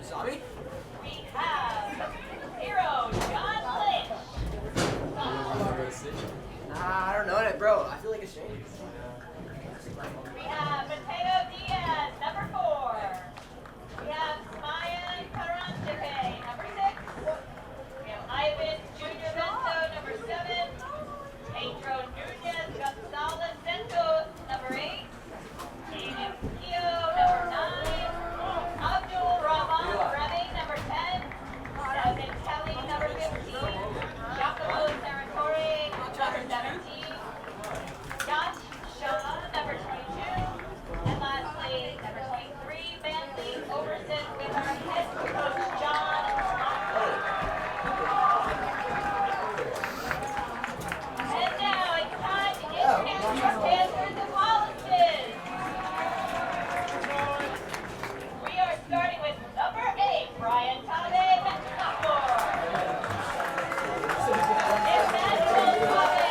Sorry? We have hero John Lynch. Nah, I don't know that, bro. I feel like a shame. We have Mateo Diaz, number 4. We have Maya Karantepe, number 6. We have Ivan Junior Bento, number 7. Pedro Nunez Gonzalez Santos, number 8. David Kio, number 9. Abdul Rahman Remy, number 10. Devin Kelly, number 15. Giacomo Sarratore, number 17. Yash Shah, number 22. And lastly, number 23, Bentley Overton with our head coach, John Lockley. And now it's time to introduce our Panthers of Holliston. We are starting with number 8, Brian Tabe Metcalford. Emmanuel Tabe, number 23.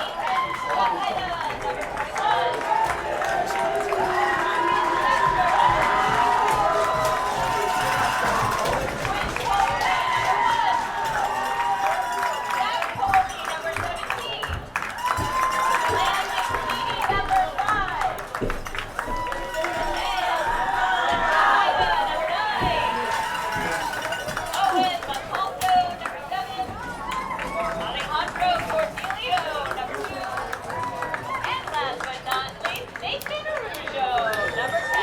Ethan Wahida, number 21. Zach Coley, number 17. Landon Keating, number 5. And number 9. Owen Macalco, number 7. Alejandro Cornelio, number 2. And last but not least, Nathan Arujo, number 10.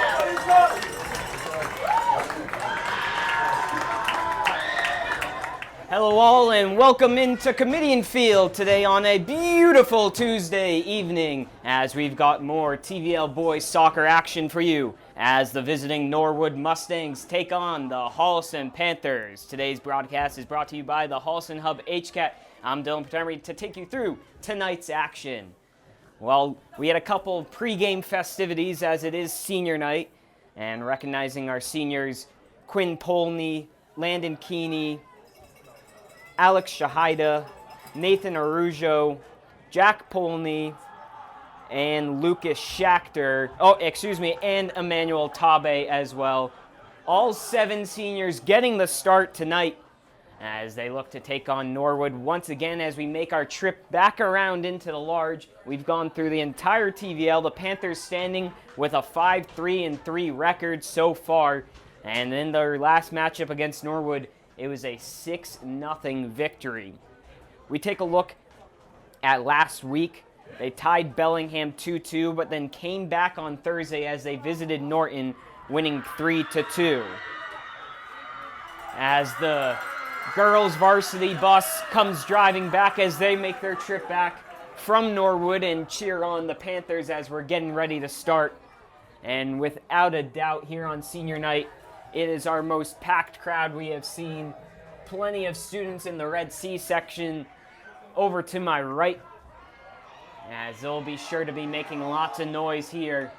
Hello all and welcome into Comedian Field today on a beautiful Tuesday evening as we've got more TVL boys soccer action for you as the visiting Norwood Mustangs take on the Holliston Panthers. Today's broadcast is brought to you by the Holliston Hub HCAT. I'm Dylan Patermi to take you through tonight's action. Well, we had a couple pregame festivities as it is senior night and recognizing our seniors Quinn Polney, Landon Keeney, Alex Shahida, Nathan Arujo, Jack Polney, and Lucas Schachter. And Emmanuel Tabe as well. All 7 seniors getting the start tonight as they look to take on Norwood once again as we make our trip back around into the large. We've gone through the entire TVL. The Panthers standing with a 5-3-3 record so far. And in their last matchup against Norwood, it was a 6-0 victory. We take a look at last week. They tied Bellingham 2-2, but then came back on Thursday as they visited Norton, winning 3-2. As the girls' varsity bus comes driving back as they make their trip back from Norwood and cheer on the Panthers as we're getting ready to start. And without a doubt here on senior night, it is our most packed crowd we have seen. Plenty of students in the Red Sea section over to my right, as they'll be sure to be making lots of noise here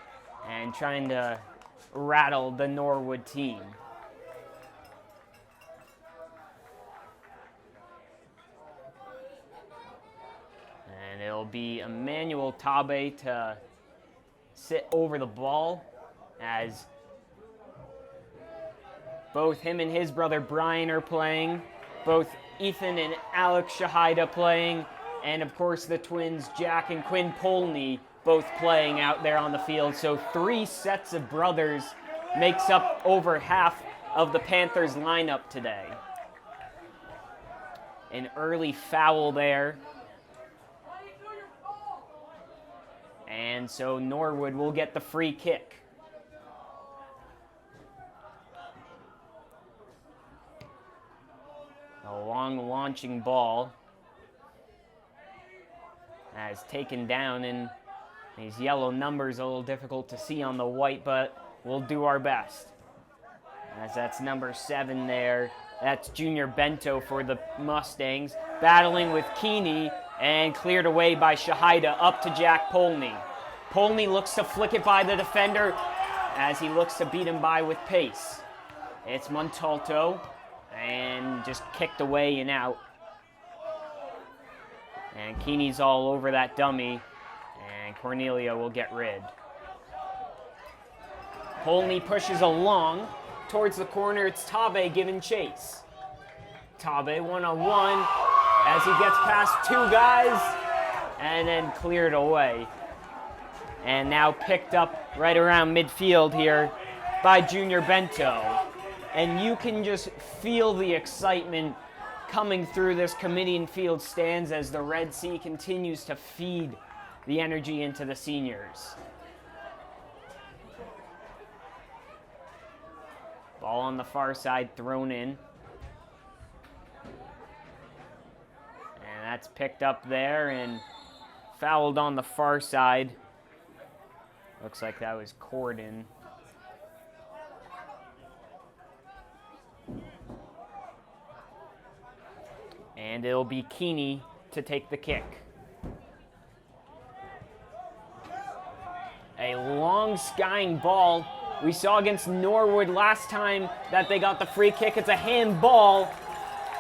and trying to rattle the Norwood team. And it'll be Emmanuel Tabe to sit over the ball as both him and his brother Brian are playing. Both Ethan and Alex Shahida playing. And of course the twins Jack and Quinn Polney both playing out there on the field. So 3 sets of brothers makes up over half of the Panthers lineup today. An early foul there. And so Norwood will get the free kick. A long launching ball as taken down, and these yellow numbers a little difficult to see on the white, but we'll do our best. As that's number 7 there. That's Junior Bento for the Mustangs, battling with Keeney and cleared away by Shahida up to Jack Polney. Polney looks to flick it by the defender as he looks to beat him by with pace. It's Montalto. And just kicked away and out. And Keeney's all over that dummy. And Cornelio will get rid. Polney pushes along towards the corner. It's Tabe giving chase. Tabe one-on-one as he gets past two guys and then cleared away. And now picked up right around midfield here by Junior Bento. And you can just feel the excitement coming through this Committee Field stands as the Red Sea continues to feed the energy into the seniors. Ball on the far side thrown in. And that's picked up there and fouled on the far side. Looks like that was Corden. And it'll be Keeney to take the kick. A long skying ball. We saw against Norwood last time that they got the free kick. It's a handball.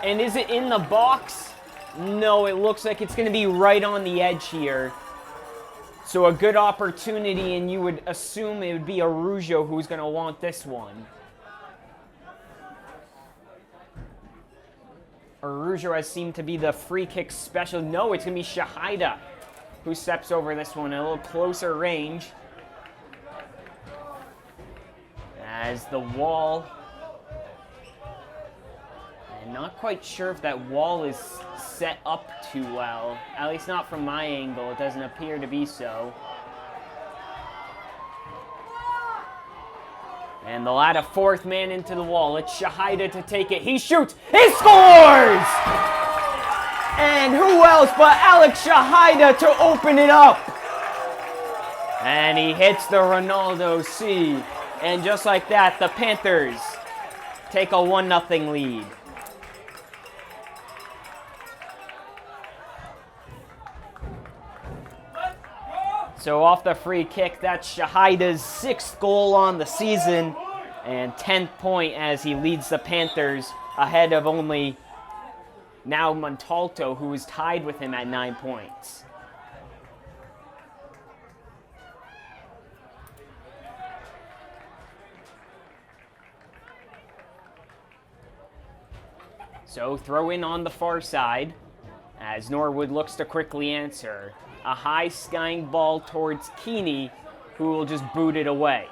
And is it in the box? No, it looks like it's going to be right on the edge here. So a good opportunity, and you would assume it would be Arujo who's going to want this one. Arujo has seemed to be the free kick special. No, it's going to be Shahida who steps over this one, a little closer range. As the wall, and not quite sure if that wall is set up too well, at least not from my angle. It doesn't appear to be so. And they'll add a fourth man into the wall. It's Shahida to take it. He shoots. He scores! And who else but Alex Shahida to open it up? And he hits the Ronaldo C. And just like that, the Panthers take a 1-0 lead. So off the free kick, that's Shahida's 6th goal on the season and 10th point as he leads the Panthers ahead of only now Montalto, who is tied with him at 9 points. So throw in on the far side as Norwood looks to quickly answer. A high skying ball towards Keeney, who will just boot it away.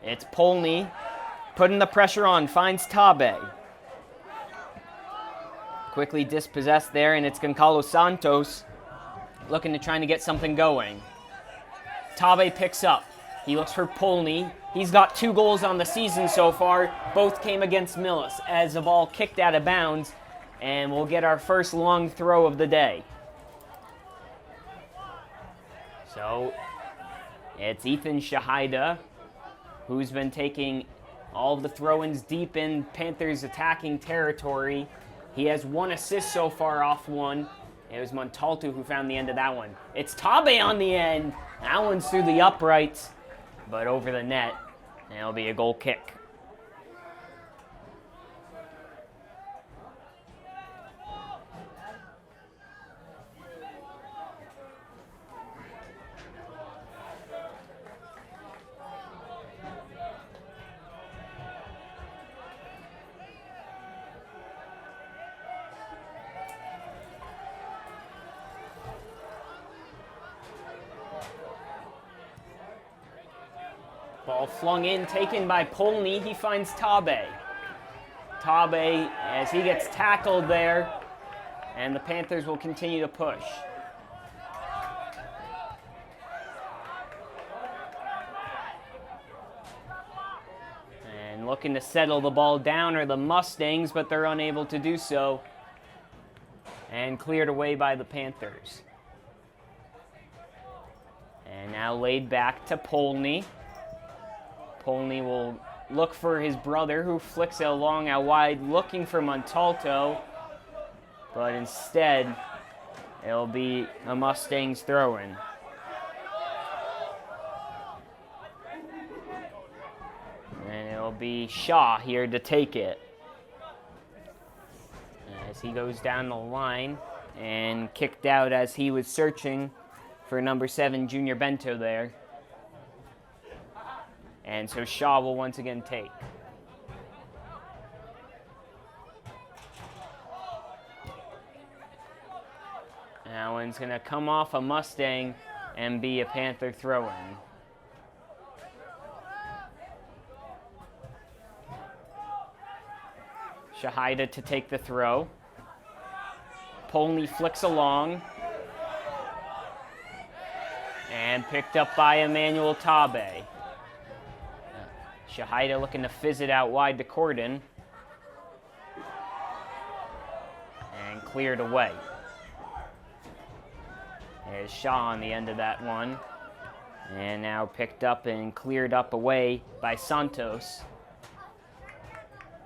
It's Polney putting the pressure on, finds Tabe. Quickly dispossessed there, and it's Goncalo Santos looking to trying to get something going. Tabe picks up. He looks for Polney. He's got 2 goals on the season so far. Both came against Millis as the ball kicked out of bounds. And we'll get our first long throw of the day. So it's Ethan Shahida, who's been taking all of the throw-ins deep in Panthers attacking territory. He has 1 assist so far off one. It was Montalto who found the end of that one. It's Tabe on the end. That one's through the uprights, but over the net. And it'll be a goal kick. Ball flung in, taken by Polney. He finds Tabe. Tabe, as he gets tackled there, and the Panthers will continue to push. And looking to settle the ball down are the Mustangs, but they're unable to do so. And cleared away by the Panthers. And now laid back to Polney. Polney will look for his brother, who flicks it along out wide, looking for Montalto. But instead, it'll be a Mustangs throw-in. And it'll be Shaw here to take it. As he goes down the line and kicked out as he was searching for number 7, Junior Bento there. And so Shaw will once again take. That one's going to come off a Mustang and be a Panther throw-in. Shahida to take the throw. Polney flicks along. And picked up by Emmanuel Tabe. Shahida looking to fizz it out wide to Corden. And cleared away. There's Shaw on the end of that one. And now picked up and cleared up away by Santos.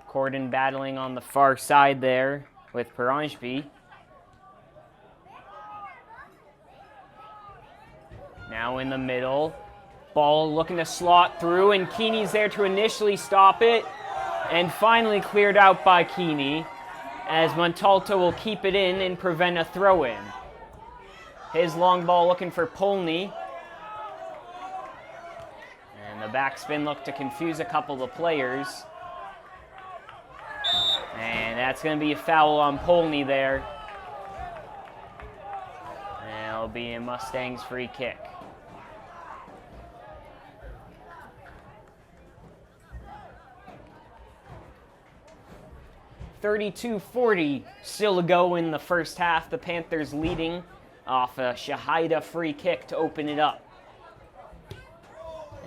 Corden battling on the far side there with Peranjbi. Now in the middle. Ball looking to slot through, and Keeney's there to initially stop it. And finally cleared out by Keeney, as Montalto will keep it in and prevent a throw-in. His long ball looking for Polney. And the backspin looked to confuse a couple of players. And that's going to be a foul on Polney there. And it'll be a Mustangs free kick. .32-40 still to go in the first half. The Panthers leading off a Shahida free kick to open it up.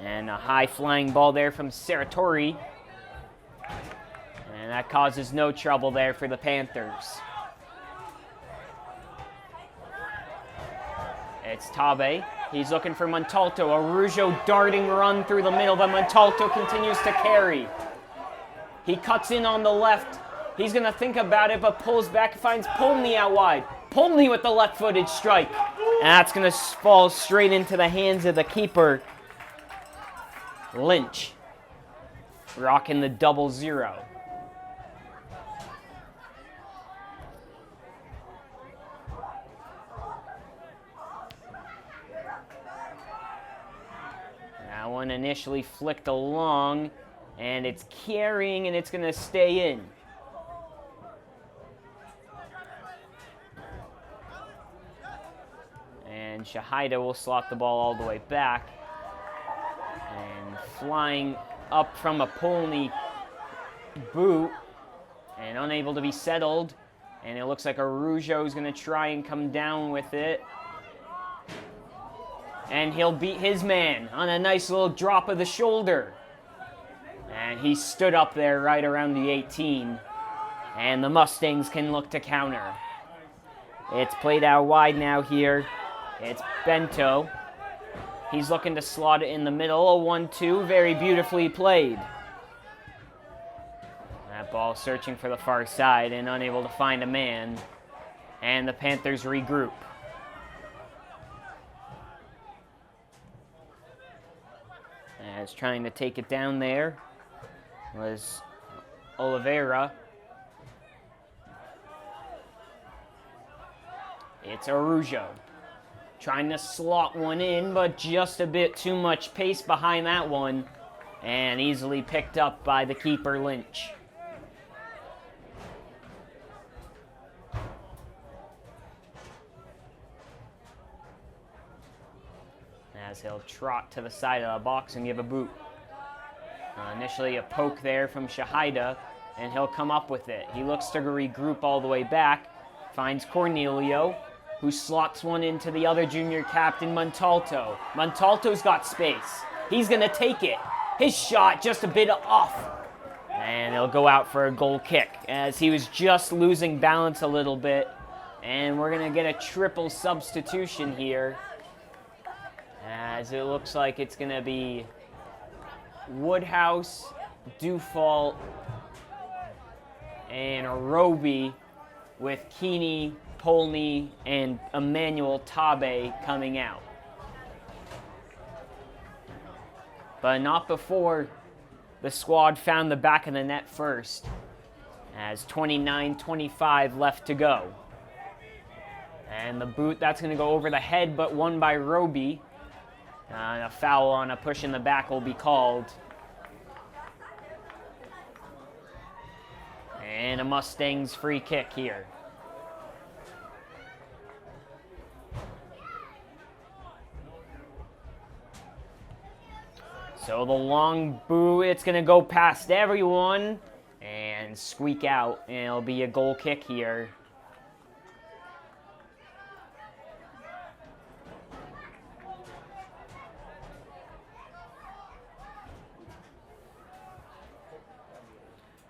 And a high flying ball there from Saratori. And that causes no trouble there for the Panthers. It's Tabe. He's looking for Montalto. A Rougeau darting run through the middle, but Montalto continues to carry. He cuts in on the left. He's going to think about it, but pulls back, finds Polney out wide. Polney with the left-footed strike. And that's going to fall straight into the hands of the keeper, Lynch. Rocking the 0-0. That one initially flicked along, and it's carrying, and it's going to stay in. And Shahida will slot the ball all the way back. And flying up from a Polney boot. And unable to be settled. And it looks like a Rougeau is going to try and come down with it. And he'll beat his man on a nice little drop of the shoulder. And he stood up there right around the 18. And the Mustangs can look to counter. It's played out wide now here. It's Bento. He's looking to slot it in the middle. A 1-2, very beautifully played. That ball searching for the far side and unable to find a man. And the Panthers regroup. As trying to take it down there was Oliveira. It's Rougeau. Trying to slot one in, but just a bit too much pace behind that one. And easily picked up by the keeper, Lynch. As he'll trot to the side of the box and give a boot. Initially a poke there from Shahida, and he'll come up with it. He looks to regroup all the way back. Finds Cornelio, who slots one into the other junior captain, Montalto. Montalto's got space. He's going to take it. His shot just a bit off. And he'll go out for a goal kick as he was just losing balance a little bit. And we're going to get a triple substitution here, as it looks like it's going to be Woodhouse, Dufault, and Roby, with Keeney, Polney, and Emmanuel Tabe coming out. But not before the squad found the back of the net first, as 29-25 left to go. And the boot, that's going to go over the head, but won by Roby. A foul on a push in the back will be called. And a Mustangs free kick here. So the long boot, it's going to go past everyone and squeak out. And it'll be a goal kick here.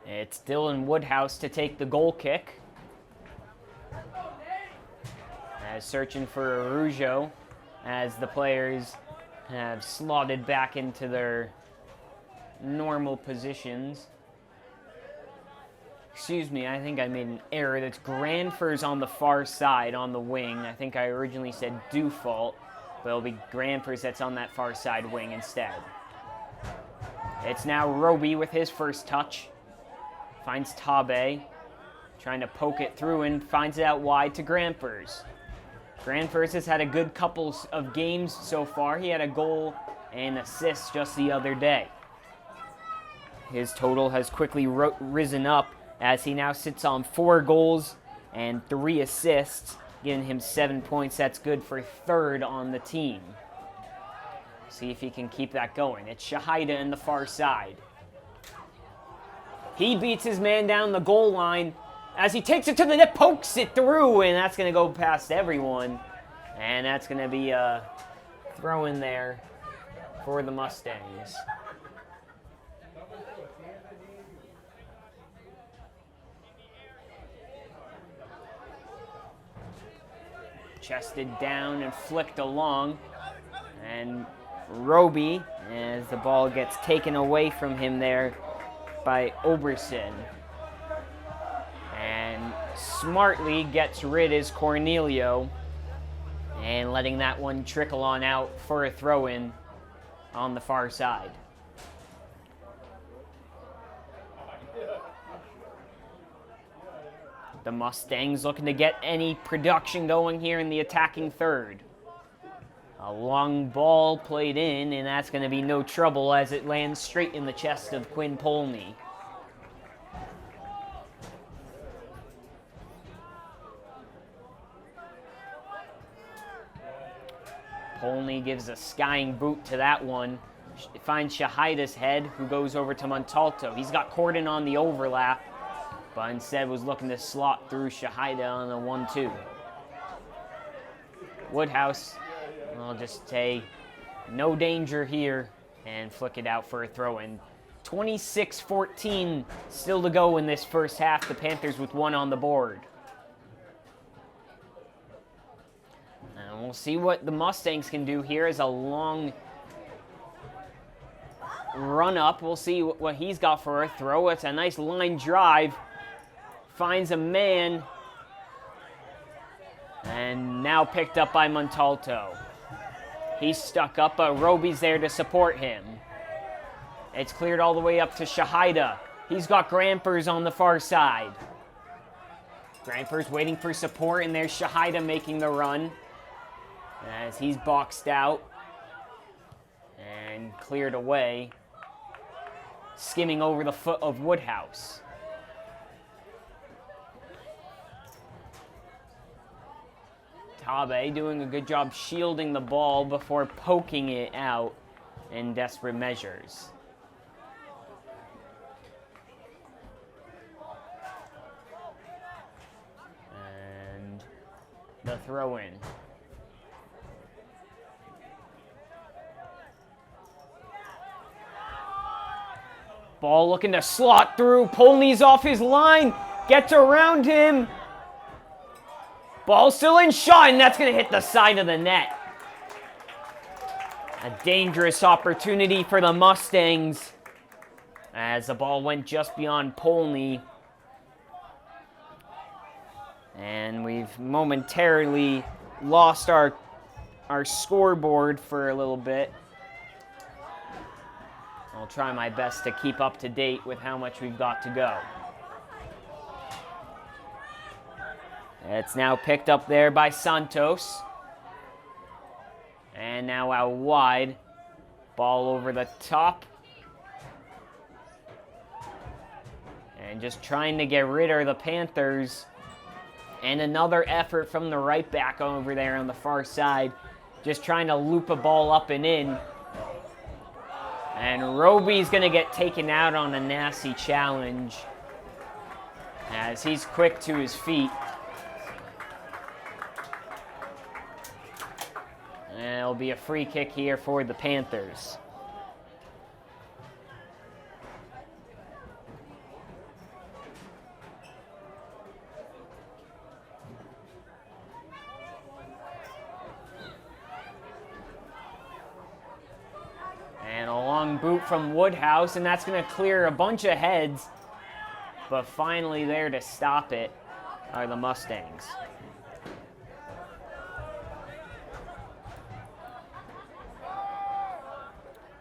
It's Dylan Woodhouse to take the goal kick. Searching for Arujo as the players have slotted back into their normal positions. Excuse me, I think I made an error. That's Granfers on the far side on the wing. I think I originally said Dufault, but it'll be Granfers that's on that far side wing instead. It's now Roby with his first touch. Finds Tabe, trying to poke it through and finds it out wide to Granfers. Granfers has had a good couple of games so far. He had a goal and assist just the other day. His total has quickly risen up as he now sits on 4 goals and 3 assists, giving him 7 points. That's good for 3rd on the team. See if he can keep that going. It's Shahida in the far side. He beats his man down the goal line as he takes it to the net, pokes it through, and that's going to go past everyone. And that's going to be a throw in there for the Mustangs. Chested down and flicked along. And Roby, as the ball gets taken away from him there by Oberson. And smartly gets rid is Cornelio. And letting that one trickle on out for a throw-in on the far side. The Mustangs looking to get any production going here in the attacking third. A long ball played in, and that's going to be no trouble as it lands straight in the chest of Quinn Polney. Polney gives a skying boot to that one. Finds Shahida's head, who goes over to Montalto. He's got Corden on the overlap, but instead was looking to slot through Shahida on the 1-2. Woodhouse, I'll just say no danger here and flick it out for a throw-in. 26-14 still to go in this first half. The Panthers with 1 on the board. And we'll see what the Mustangs can do here as a long run up. We'll see what he's got for a throw. It's a nice line drive. Finds a man. And now picked up by Montalto. He's stuck up, but Roby's there to support him. It's cleared all the way up to Shahida. He's got Granfers on the far side. Granfers waiting for support, and there's Shahida making the run as he's boxed out and cleared away, skimming over the foot of Woodhouse. Tabe doing a good job shielding the ball before poking it out in desperate measures. And the throw-in. Ball looking to slot through. Polney's off his line. Gets around him. Ball still in shot, and that's going to hit the side of the net. A dangerous opportunity for the Mustangs as the ball went just beyond Polney. And we've momentarily lost our scoreboard for a little bit. I'll try my best to keep up to date with how much we've got to go. It's now picked up there by Santos. And now out wide. Ball over the top. And just trying to get rid of the Panthers. And another effort from the right back over there on the far side. Just trying to loop a ball up and in. And Roby's going to get taken out on a nasty challenge, as he's quick to his feet. And it'll be a free kick here for the Panthers. And a long boot from Woodhouse, and that's going to clear a bunch of heads. But finally there to stop it are the Mustangs.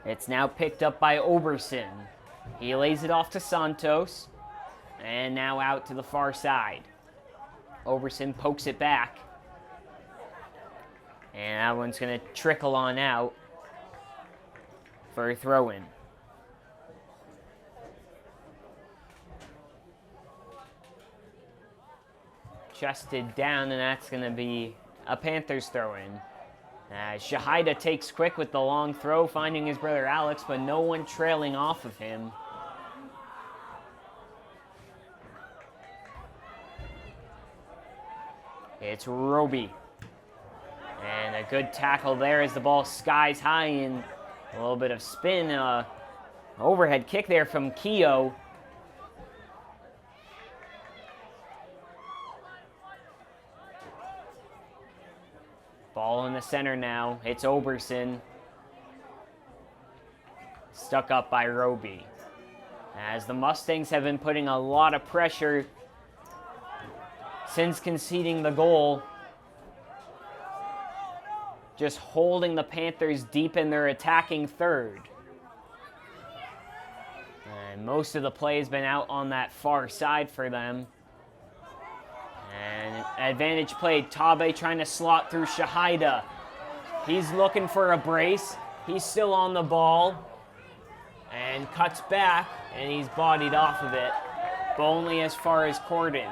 It's now picked up by Oberson. He lays it off to Santos. And now out to the far side. Oberson pokes it back. And that one's going to trickle on out for a throw-in. Chested down, and that's going to be a Panthers throw-in. Shahida takes quick with the long throw, finding his brother Alex, but no one trailing off of him. It's Roby. And a good tackle there as the ball skies high, and a little bit of spin. Overhead kick there from Keogh. Ball in the center now. It's Oberson. Stuck up by Roby. As the Mustangs have been putting a lot of pressure since conceding the goal. Just holding the Panthers deep in their attacking third. And most of the play has been out on that far side for them. And advantage play, Tabe trying to slot through Shahida. He's looking for a brace. He's still on the ball. And cuts back, and he's bodied off of it. But only as far as Corden.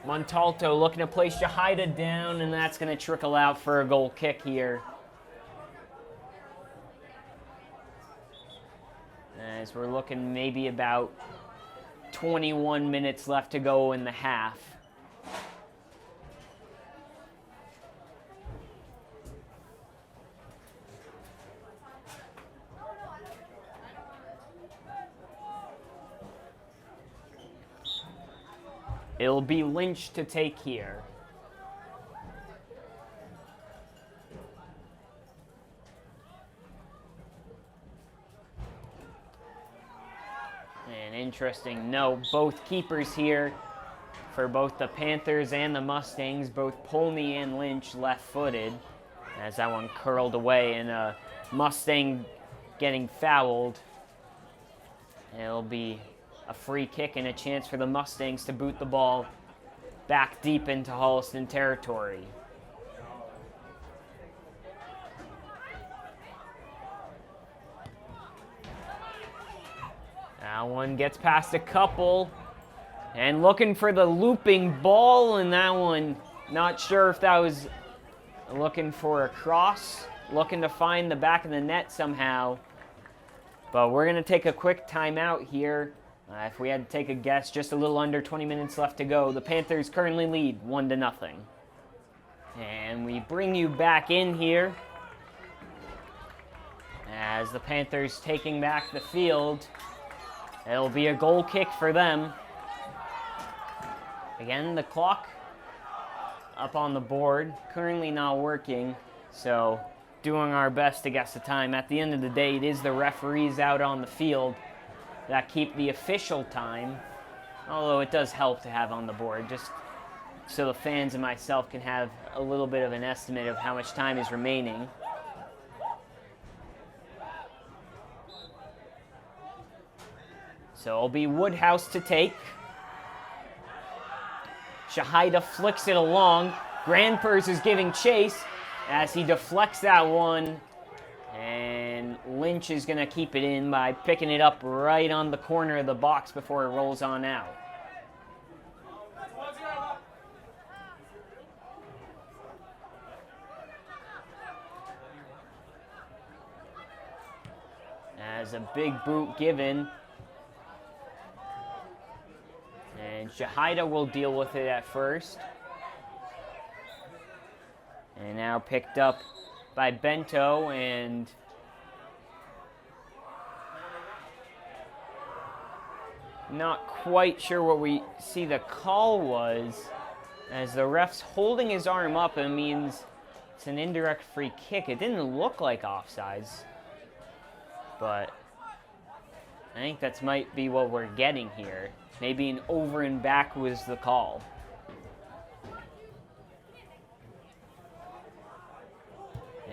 Montalto looking to place Shahida down, and that's going to trickle out for a goal kick here. As we're looking maybe about 21 minutes left to go in the half. It'll be Lynch to take here. An interesting note, both keepers here for both the Panthers and the Mustangs, both Polney and Lynch left-footed, as that one curled away, and a Mustang getting fouled. It'll be a free kick and a chance for the Mustangs to boot the ball back deep into Holliston territory. That one gets past a couple, and looking for the looping ball, and that one, not sure if that was looking for a cross, looking to find the back of the net somehow. But we're going to take a quick timeout here. If we had to take a guess, just a little under 20 minutes left to go. The Panthers currently lead 1-0. And we bring you back in here as the Panthers taking back the field. It'll be a goal kick for them. Again, the clock up on the board, currently not working, so doing our best to guess the time. At the end of the day, it is the referees out on the field that keep the official time, although it does help to have on the board, just so the fans and myself can have a little bit of an estimate of how much time is remaining. So it'll be Woodhouse to take. Shahida flicks it along. Granfers is giving chase as he deflects that one. And Lynch is going to keep it in by picking it up right on the corner of the box before it rolls on out. As a big boot given. And Shahida will deal with it at first. And now picked up by Bento, and not quite sure what we see the call was, as the ref's holding his arm up. It means it's an indirect free kick. It didn't look like offsides, but I think that might be what we're getting here. Maybe an over and back was the call.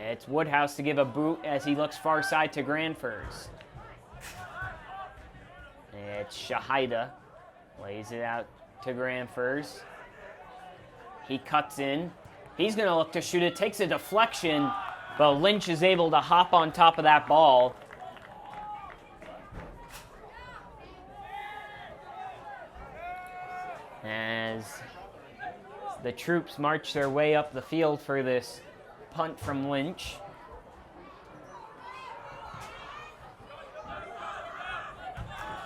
It's Woodhouse to give a boot as he looks far side to Granfers. It's Shahida. Lays it out to Granfers. He cuts in. He's going to look to shoot it. Takes a deflection, but Lynch is able to hop on top of that ball. As the troops march their way up the field for this punt from Lynch.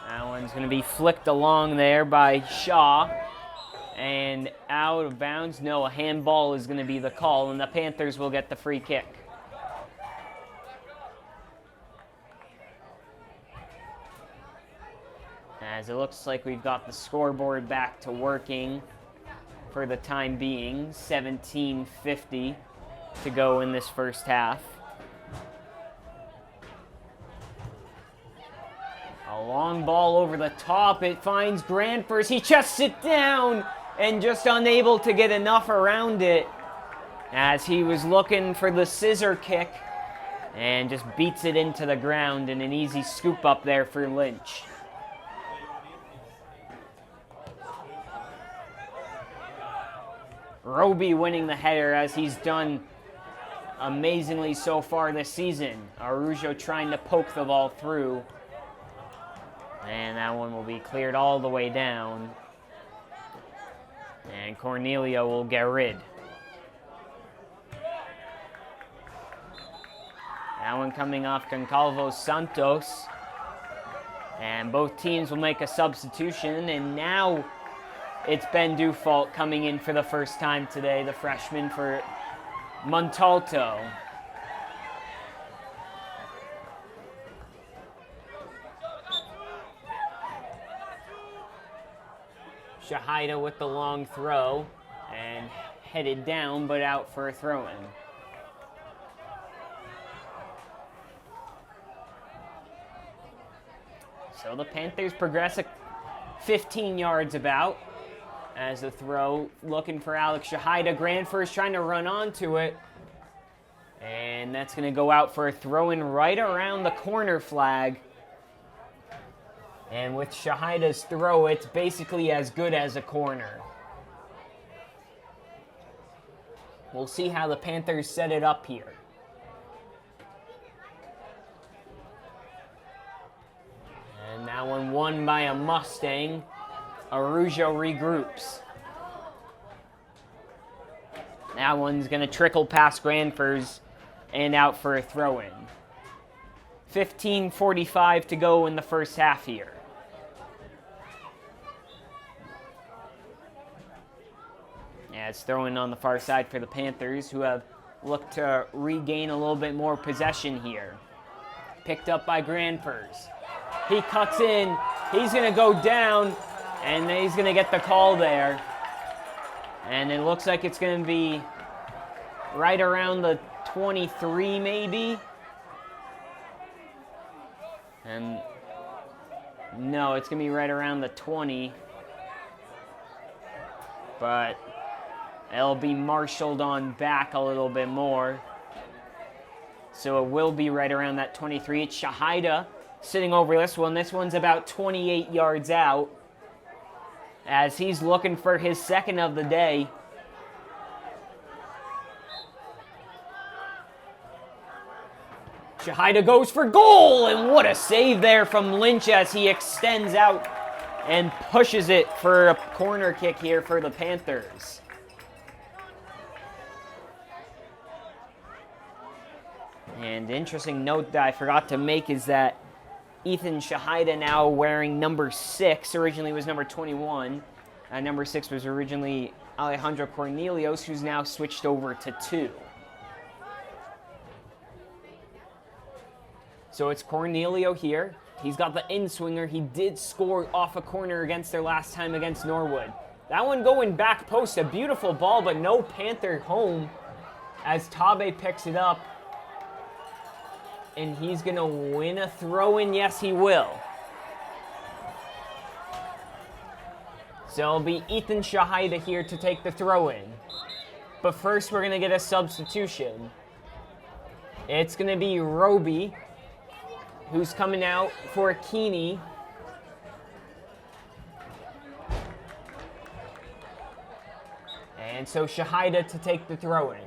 That one's going to be flicked along there by Shaw. And out of bounds. No, a handball is going to be the call, and the Panthers will get the free kick. As it looks like we've got the scoreboard back to working for the time being. 17:50 to go in this first half. A long ball over the top. It finds Granfers. He chests it down and just unable to get enough around it as he was looking for the scissor kick and just beats it into the ground, and an easy scoop up there for Lynch. Roby winning the header as he's done amazingly so far this season. Arujo trying to poke the ball through. And that one will be cleared all the way down. And Cornelio will get rid. That one coming off Goncalves Santos. And both teams will make a substitution. And now it's Ben Dufault coming in for the first time today, the freshman for Montalto. Shahida with the long throw and headed down, but out for a throw-in. So the Panthers progress 15 yards about as the throw, looking for Alex Shahida. Granfers trying to run onto it. And that's going to go out for a throw-in right around the corner flag. And with Shahida's throw, it's basically as good as a corner. We'll see how the Panthers set it up here. And that one won by a Mustang. Arujo regroups. That one's going to trickle past Granfers and out for a throw-in. 15:45 to go in the first half here. Yeah, it's throw-in on the far side for the Panthers, who have looked to regain a little bit more possession here. Picked up by Granfers. He cuts in. He's going to go down, and he's going to get the call there. And it looks like it's going to be right around the 23 maybe. And no, it's going to be right around the 20. But it'll be marshaled on back a little bit more. So it will be right around that 23. It's Shahida sitting over this one. This one's about 28 yards out. as he's looking for his second of the day. Shahida goes for goal, and what a save there from Lynch as he extends out and pushes it for a corner kick here for the Panthers. And interesting note that I forgot to make is that Ethan Shahida now wearing number 6, originally was number 21. Number 6 was originally Alejandro Cornelius, who's now switched over to 2. So it's Cornelio here. He's got the in-swinger. He did score off a corner against their last time against Norwood. That one going back post, a beautiful ball, but no Panther home as Tabe picks it up. And he's going to win a throw-in. Yes, he will. So it'll be Ethan Shahida here to take the throw-in. But first, we're going to get a substitution. It's going to be Roby, who's coming out for Keeney. And so Shahida to take the throw-in.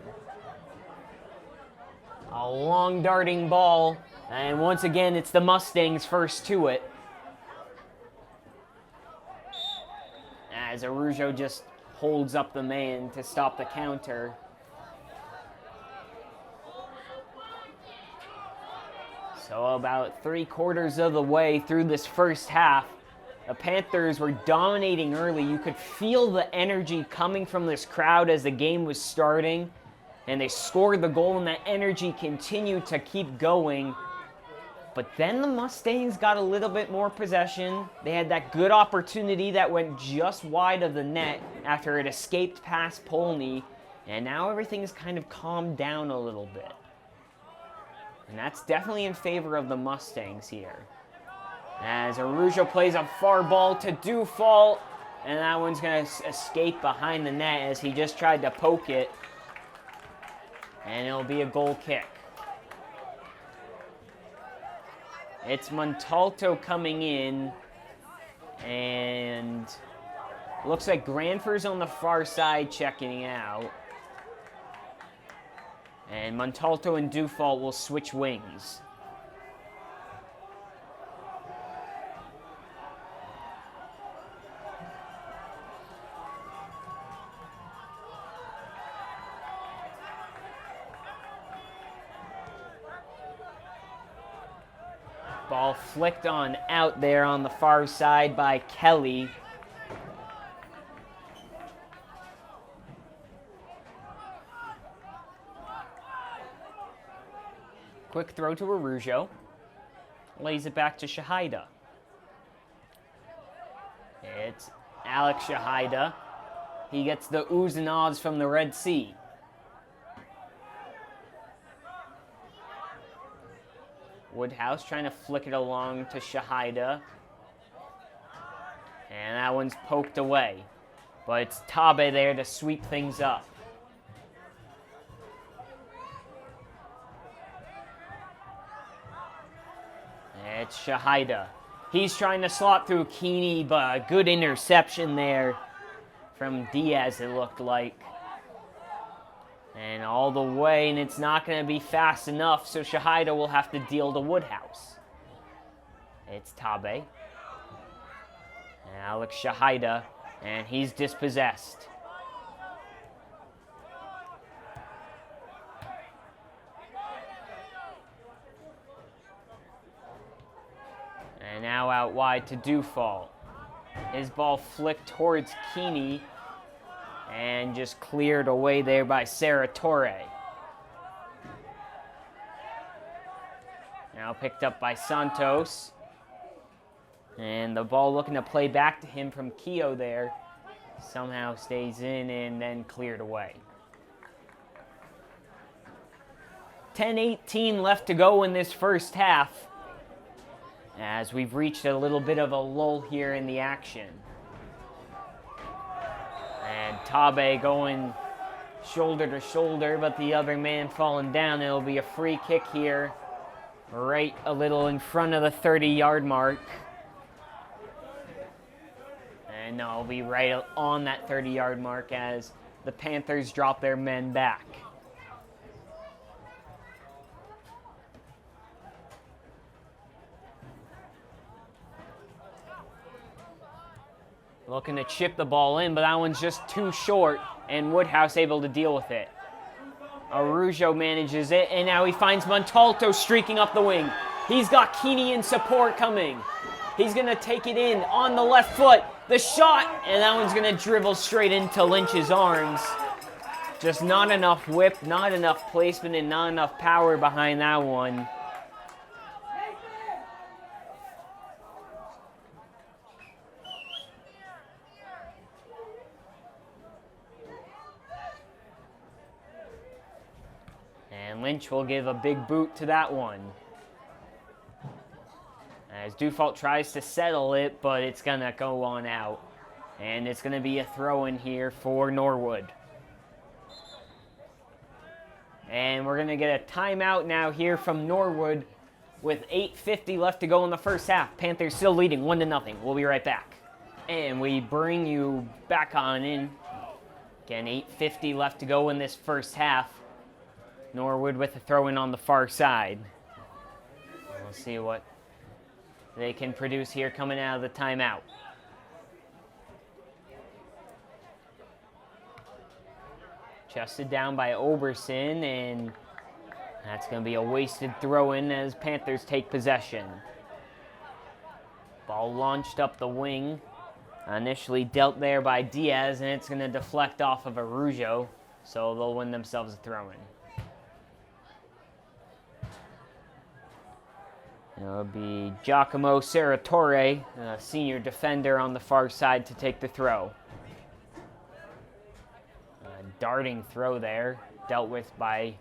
A long darting ball, and once again, it's the Mustangs first to it. As Arujo just holds up the man to stop the counter. So about 3/4 of the way through this first half, the Panthers were dominating early. You could feel the energy coming from this crowd as the game was starting. And they scored the goal, and that energy continued to keep going. But then the Mustangs got a little bit more possession. They had that good opportunity that went just wide of the net after it escaped past Polney. And now everything's kind of calmed down a little bit. And that's definitely in favor of the Mustangs here. As Arujo plays a far ball to Dufall, and that one's going to escape behind the net as he just tried to poke it. And it'll be a goal kick. It's Montalto coming in, and looks like Granfer's on the far side checking out. And Montalto and Dufall will switch wings. Ball flicked on out there on the far side by Kelly. Quick throw to Arujo. Lays it back to Shahida. It's Alex Shahida. He gets the oohs and ahs from the Red Sea. Woodhouse trying to flick it along to Shahida. And that one's poked away. But it's Tabe there to sweep things up. It's Shahida. He's trying to slot through Keeney, but a good interception there from Diaz, it looked like. And all the way, and it's not going to be fast enough, so Shahida will have to deal to Woodhouse. It's Tabe. And Alex Shahida, and he's dispossessed. And now out wide to Dufall. His ball flicked towards Keeney and just cleared away there by Sarah Torre. Now picked up by Santos. And the ball looking to play back to him from Keogh there. Somehow stays in and then cleared away. 10:18 left to go in this first half, as we've reached a little bit of a lull here in the action. And Tabe going shoulder to shoulder, but the other man falling down. It'll be a free kick here, right a little in front of the 30-yard mark. And And no, it'll be right on that 30-yard mark as the Panthers drop their men back. Looking to chip the ball in, but that one's just too short, and Woodhouse able to deal with it. Araujo manages it, and now he finds Montalto streaking up the wing. He's got Keeney in support coming. He's going to take it in on the left foot. The shot, and that one's going to dribble straight into Lynch's arms. Just not enough whip, not enough placement, and not enough power behind that one. And Lynch will give a big boot to that one. As Dufault tries to settle it, but it's going to go on out. And it's going to be a throw-in here for Norwood. And we're going to get a timeout now here from Norwood with 8:50 left to go in the first half. Panthers still leading 1-0. We'll be right back. And we bring you back on in. Again, 8:50 left to go in this first half. Norwood with a throw-in on the far side. We'll see what they can produce here coming out of the timeout. Chested down by Oberson, and that's going to be a wasted throw-in as Panthers take possession. Ball launched up the wing. Initially dealt there by Diaz, and it's going to deflect off of Araujo, so they'll win themselves a throw-in. It'll be Giacomo Serratore, a senior defender on the far side, to take the throw. Darting throw there, dealt with by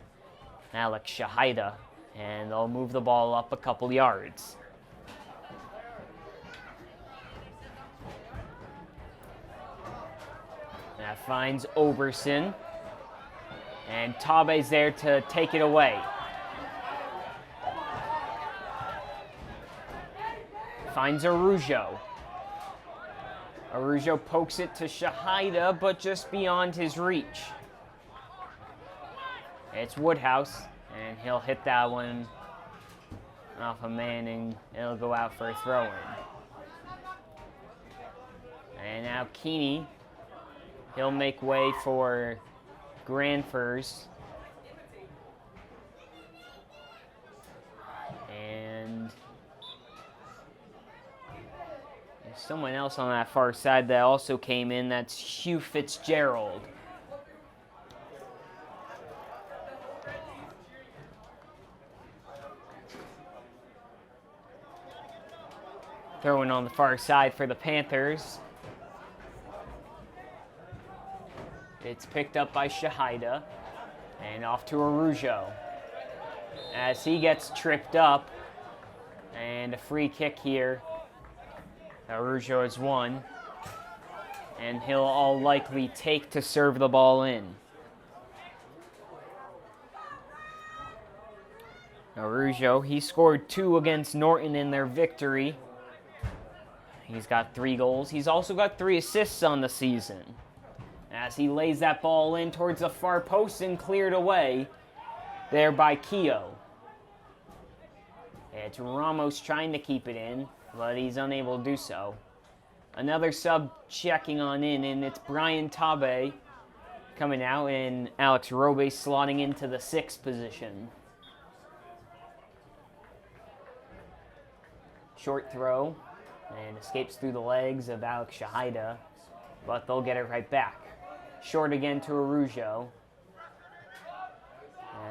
Alex Shahida, and they'll move the ball up a couple yards. That finds Oberson, and Tabe's there to take it away. Finds Araujo. Araujo pokes it to Shahida, but just beyond his reach. It's Woodhouse, and he'll hit that one off a man, and it'll go out for a throw-in. And now Keeney, he'll make way for Granfers. And there's someone else on that far side that also came in. That's Hugh Fitzgerald. Throwing on the far side for the Panthers. It's picked up by Shahida. And off to Araujo. As he gets tripped up. And a free kick here. Araujo has won. And he'll all likely take to serve the ball in. Araujo, he scored 2 against Norton in their victory. He's got 3 goals. He's also got 3 assists on the season. As he lays that ball in towards the far post and cleared away there by Keogh. It's Ramos trying to keep it in, but he's unable to do so. Another sub checking on in, and it's Brian Tabe coming out, and Alex Robe slotting into the 6th position. Short throw, and escapes through the legs of Alex Shahida, but they'll get it right back. Short again to Araujo,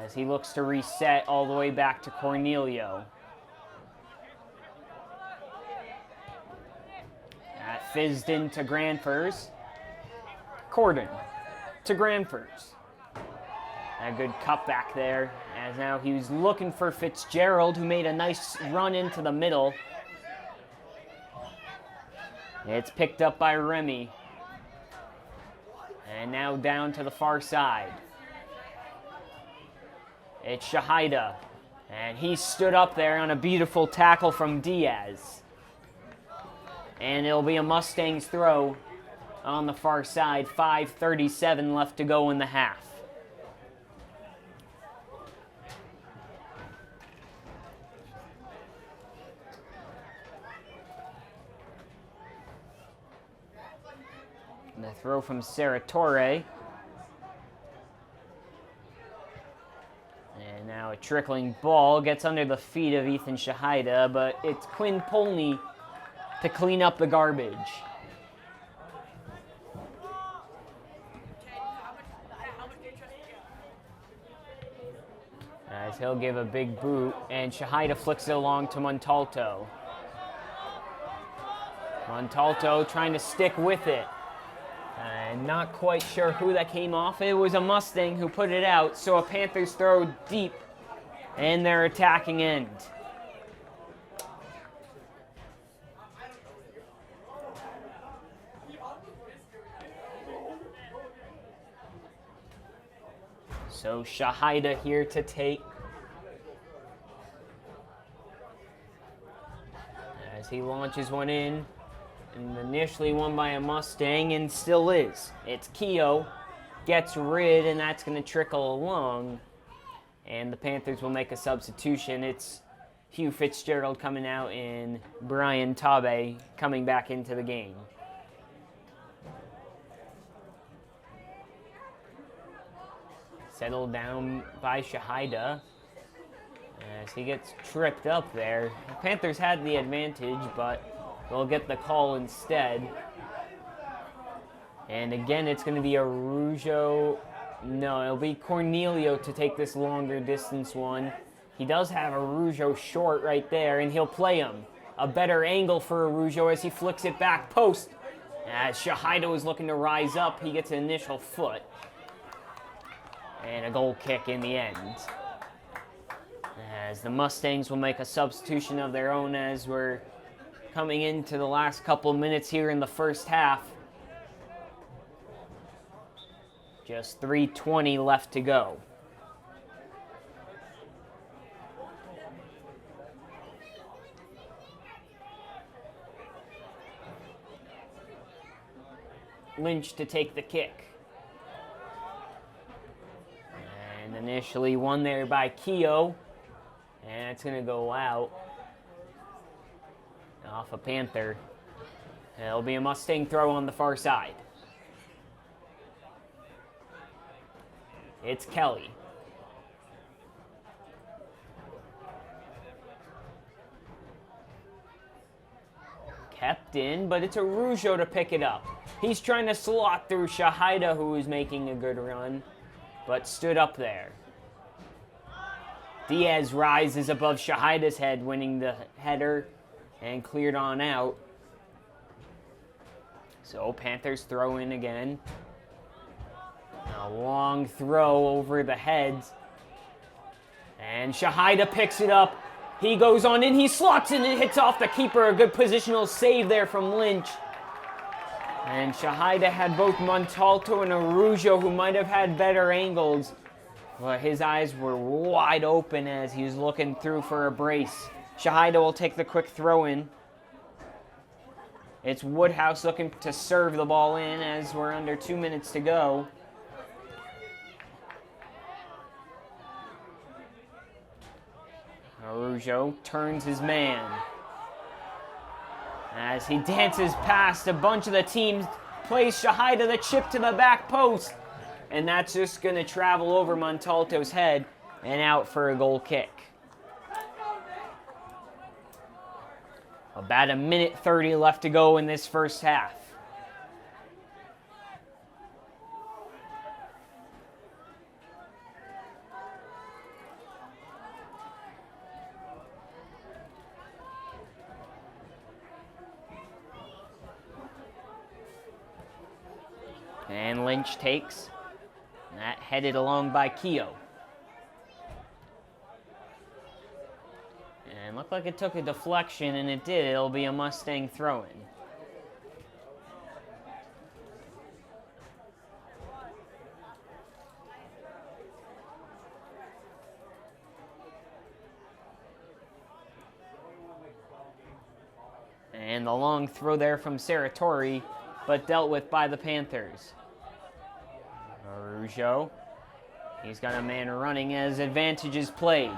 as he looks to reset all the way back to Cornelio. That fizzed into Granfers. Corden to Granfers. A good cutback there, as now he was looking for Fitzgerald, who made a nice run into the middle. It's picked up by Remy. And now down to the far side. It's Shahida. And he stood up there on a beautiful tackle from Diaz. And it'll be a Mustangs throw on the far side. 5:37 left to go in the half. And the throw from Sarah. And now a trickling ball gets under the feet of Ethan Shahida, but it's Quinn Polney to clean up the garbage. As he'll give a big boot, and Shahida flicks it along to Montalto. Montalto trying to stick with it. And not quite sure who that came off. It was a Mustang who put it out, so a Panthers throw deep in their attacking end. So Shahida here to take. As he launches one in. And initially won by a Mustang, and still is. It's Keogh, gets rid, and that's going to trickle along. And the Panthers will make a substitution. It's Hugh Fitzgerald coming out and Brian Tabe coming back into the game. Settled down by Shahida as he gets tripped up there. The Panthers had the advantage, but they'll get the call instead. And again, it's going to be a Rougeau. No, it'll be Cornelio to take this longer distance one. He does have a Rougeau short right there, and he'll play him. A better angle for a Rougeau as he flicks it back post. As Shahida is looking to rise up, he gets an initial foot. And a goal kick in the end. As the Mustangs will make a substitution of their own as we're coming into the last couple of minutes here in the first half. Just 3:20 left to go. Lynch to take the kick. And initially won there by Keogh. And it's going to go out. Off a Panther. It'll be a Mustang throw on the far side. It's Kelly. Kept in, but it's a Rougeau to pick it up. He's trying to slot through Shahida, who is making a good run, but stood up there. Diaz rises above Shahida's head, winning the header, and cleared on out. So Panthers throw in again. A long throw over the heads. And Shahida picks it up. He goes on in, he slots in, and hits off the keeper. A good positional save there from Lynch. And Shahida had both Montalto and a Rougeau who might have had better angles. But his eyes were wide open as he was looking through for a brace. Shahida will take the quick throw in. It's Woodhouse looking to serve the ball in as we're under 2 minutes to go. Rougeau turns his man. As he dances past a bunch of the teams, plays Shahida the chip to the back post. And that's just going to travel over Montalto's head and out for a goal kick. About a minute 30 left to go in this first half. And Lynch takes. That headed along by Keogh. And looked like it took a deflection, and it did. It'll be a Mustang throw-in. And the long throw there from Sartori but dealt with by the Panthers. Arujo, he's got a man running as advantage is played.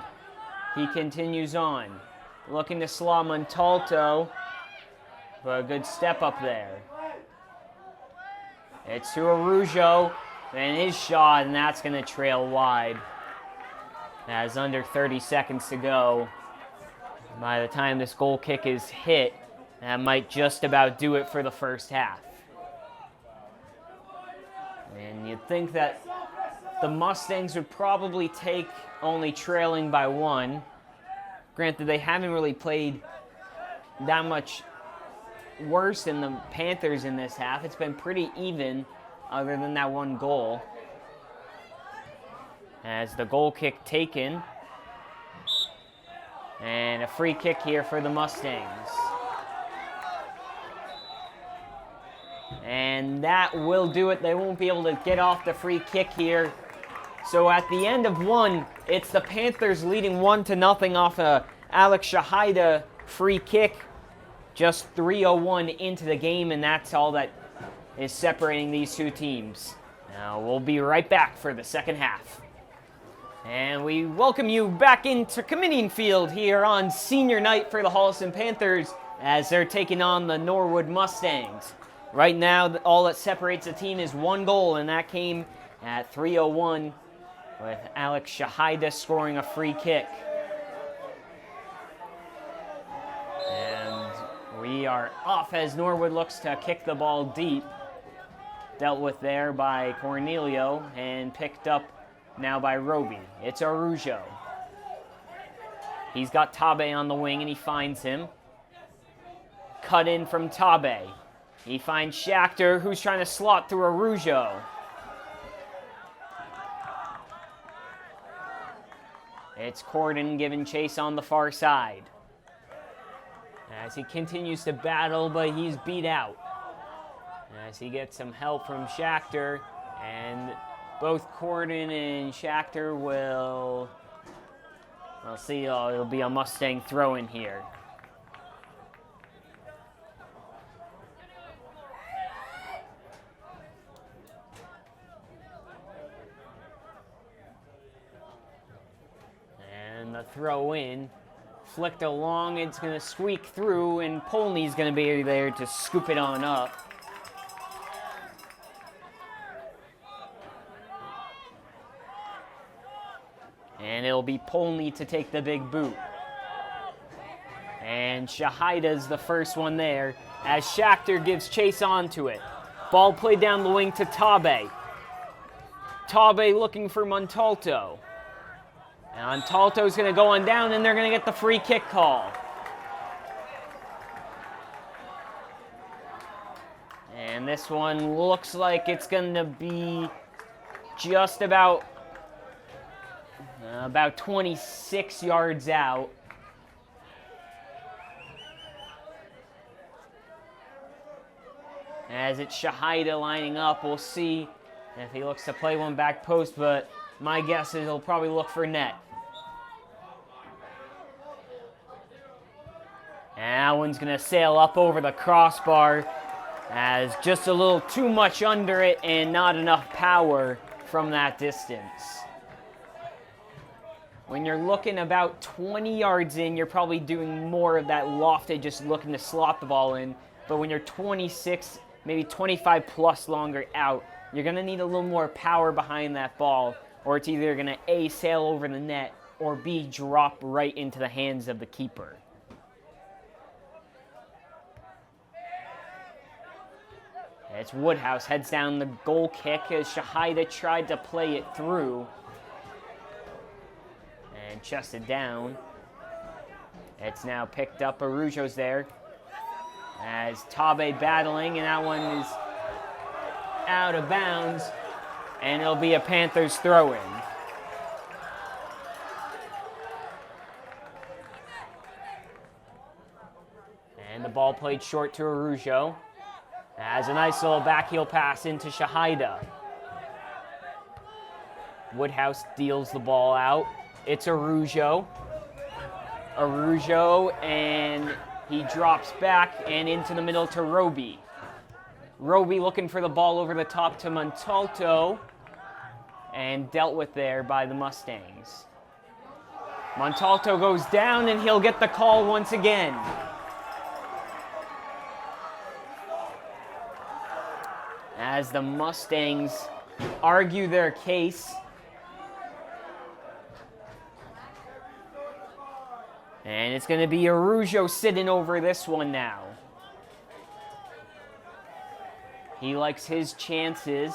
He continues on, looking to slaw Montalto, but a good step up there. It's to Arujo, and his shot, and that's going to trail wide. As under 30 seconds to go. By the time this goal kick is hit, that might just about do it for the first half. And you'd think that the Mustangs would probably take only trailing by 1. Granted, they haven't really played that much worse than the Panthers in this half. It's been pretty even other than that 1 goal. As the goal kick taken. And a free kick here for the Mustangs. And that will do it. They won't be able to get off the free kick here. So at the end of 1, it's the Panthers leading 1-0 off a Alex Shahida free kick. Just 3:01 into the game, and that's all that is separating these two teams. Now we'll be right back for the second half. And we welcome you back into Committing Field here on senior night for the Holliston Panthers as they're taking on the Norwood Mustangs. Right now, all that separates the team is 1 goal, and that came at 3:01 with Alex Shahida scoring a free kick. And we are off as Norwood looks to kick the ball deep. Dealt with there by Cornelio and picked up now by Roby. It's Arujo. He's got Tabe on the wing and he finds him. Cut in from Tabe. He finds Schachter, who's trying to slot through Arujo. It's Corden giving chase on the far side. As he continues to battle, but he's beat out. As he gets some help from Schachter, and both Corden and Schachter will, we'll see, it'll be a Mustang throw-in here. And the throw-in, flicked along, it's going to squeak through, and Polney's going to be there to scoop it on up. And it'll be Polney to take the big boot. And Shahida's the first one there as Schachter gives chase onto it. Ball played down the wing to Tabe. Tabe looking for Montalto. And Montalto's going to go on down, and they're going to get the free kick call. And this one looks like it's going to be just about 26 yards out. As it's Shahida lining up, we'll see if he looks to play one back post, but my guess is he'll probably look for net. And that one's going to sail up over the crossbar as just a little too much under it and not enough power from that distance. When you're looking about 20 yards in, you're probably doing more of that lofted, just looking to slot the ball in. But when you're 26, maybe 25 plus longer out, you're going to need a little more power behind that ball, or it's either going to A, sail over the net, or B, drop right into the hands of the keeper. It's Woodhouse, heads down the goal kick as Shahida tried to play it through. And chested down. It's now picked up. Arujo's there. As Tabe battling, and that one is out of bounds. And it'll be a Panthers throw-in. And the ball played short to Arujo. As a nice little backheel pass into Shahida. Woodhouse deals the ball out. It's Arujo. Arujo, and he drops back and into the middle to Roby. Roby looking for the ball over the top to Montalto. And dealt with there by the Mustangs. Montalto goes down and he'll get the call once again. As the Mustangs argue their case. And it's going to be Araujo sitting over this one now. He likes his chances.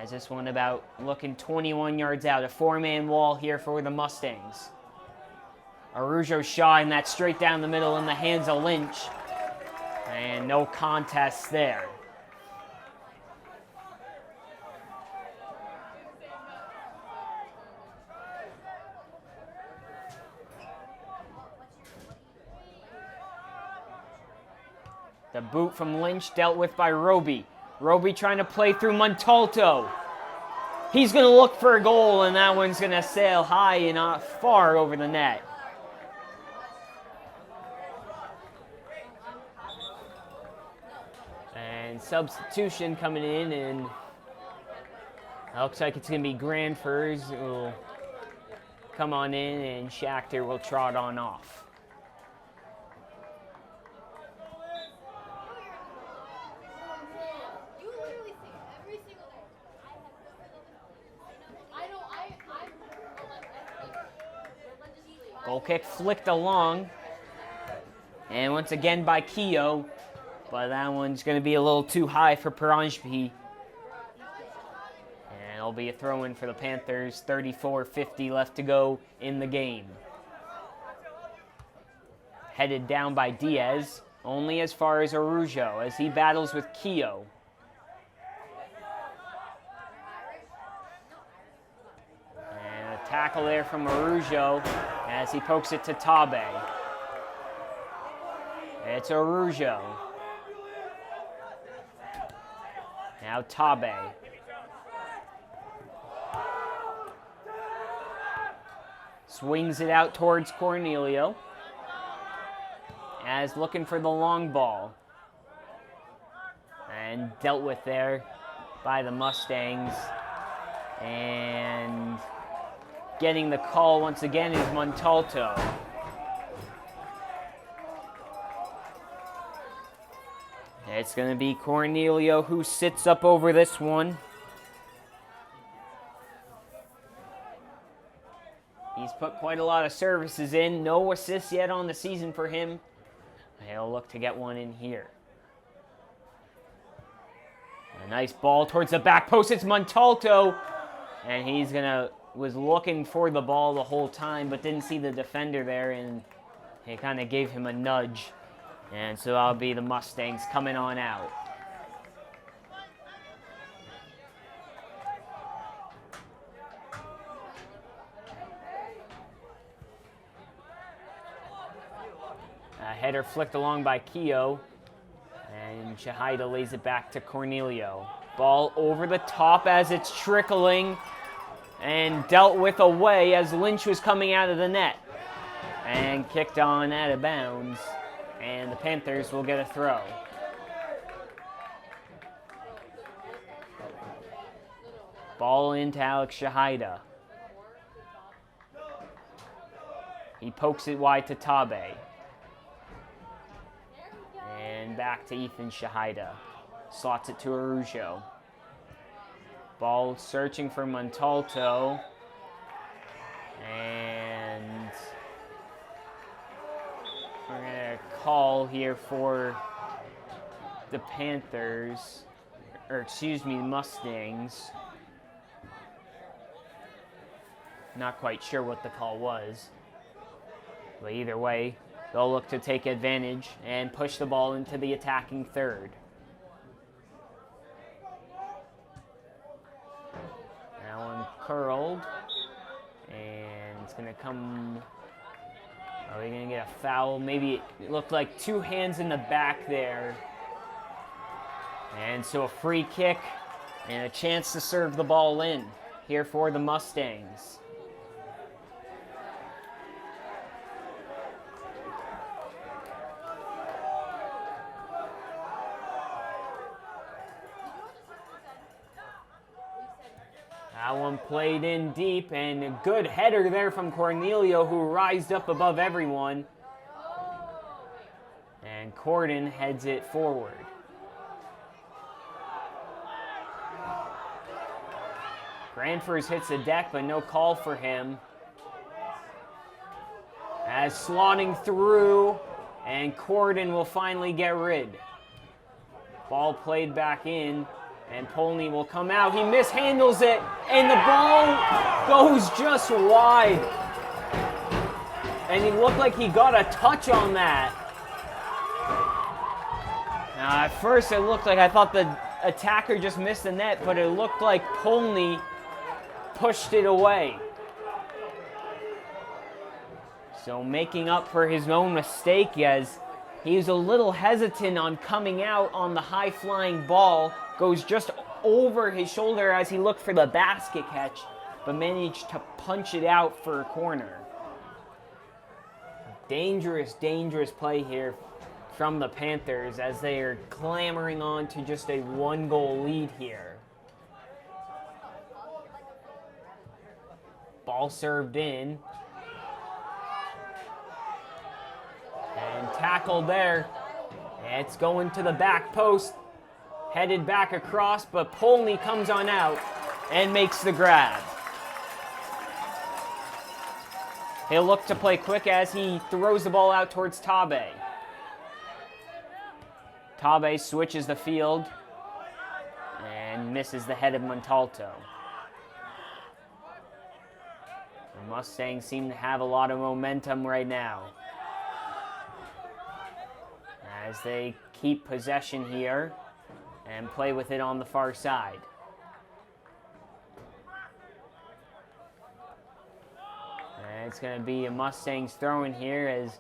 As this one about looking 21 yards out. A four-man wall here for the Mustangs. Araujo shot, and that's straight down the middle in the hands of Lynch. And no contest there. The boot from Lynch dealt with by Roby. Roby trying to play through Montalto. He's going to look for a goal, and that one's going to sail high and not far over the net. And substitution coming in, and it looks like it's going to be Granfers who will come on in, and Schachter will trot on off. Goal kick flicked along. And once again by Keogh. But that one's going to be a little too high for Peranjpi. And it'll be a throw-in for the Panthers. 34:50 left to go in the game. Headed down by Diaz. Only as far as Araujo as he battles with Keogh. And a tackle there from Araujo as he pokes it to Tabe. It's Araujo. Now Tabe. Swings it out towards Cornelio. As looking for the long ball. And dealt with there by the Mustangs. And getting the call once again is Montalto. It's going to be Cornelio who sits up over this one. He's put quite a lot of services in. No assists yet on the season for him. He'll look to get one in here. A nice ball towards the back post. It's Montalto. And he's was looking for the ball the whole time, but didn't see the defender there, and he kind of gave him a nudge. And so that'll be the Mustangs coming on out. A header flicked along by Keogh, and Shahida lays it back to Cornelio. Ball over the top as it's trickling, and dealt with away as Lynch was coming out of the net. And kicked on out of bounds, and the Panthers will get a throw. Ball into Alex Shahida. He pokes it wide to Tabe. And back to Ethan Shahida. Slots it to Araujo. Ball searching for Montalto. And we're going to call here for the Panthers, or excuse me, Mustangs. Not quite sure what the call was. But either way, they'll look to take advantage and push the ball into the attacking third. That one curled. And it's going to come... Are we going to get a foul? Maybe it looked like two hands in the back there. And so a free kick and a chance to serve the ball in here for the Mustangs. That one played in deep, and a good header there from Cornelio, who rised up above everyone. And Corden heads it forward. Granfers hits the deck, but no call for him. As slotting through, and Corden will finally get rid. Ball played back in, and Polney will come out. He mishandles it, and the ball goes just wide. And he looked like he got a touch on that. Now, at first it looked like I thought the attacker just missed the net, but it looked like Polney pushed it away. So making up for his own mistake, as he was a little hesitant on coming out on the high-flying ball, goes just over his shoulder as he looked for the basket catch, but managed to punch it out for a corner. Dangerous, dangerous play here from the Panthers as they are clamoring on to just a one-goal lead here. Ball served in. And tackled there. It's going to the back post. Headed back across, but Polney comes on out and makes the grab. He'll look to play quick as he throws the ball out towards Tabe. Tabe switches the field and misses the head of Montalto. The Mustangs seem to have a lot of momentum right now as they keep possession here and play with it on the far side. And it's going to be a Mustangs throw in here, as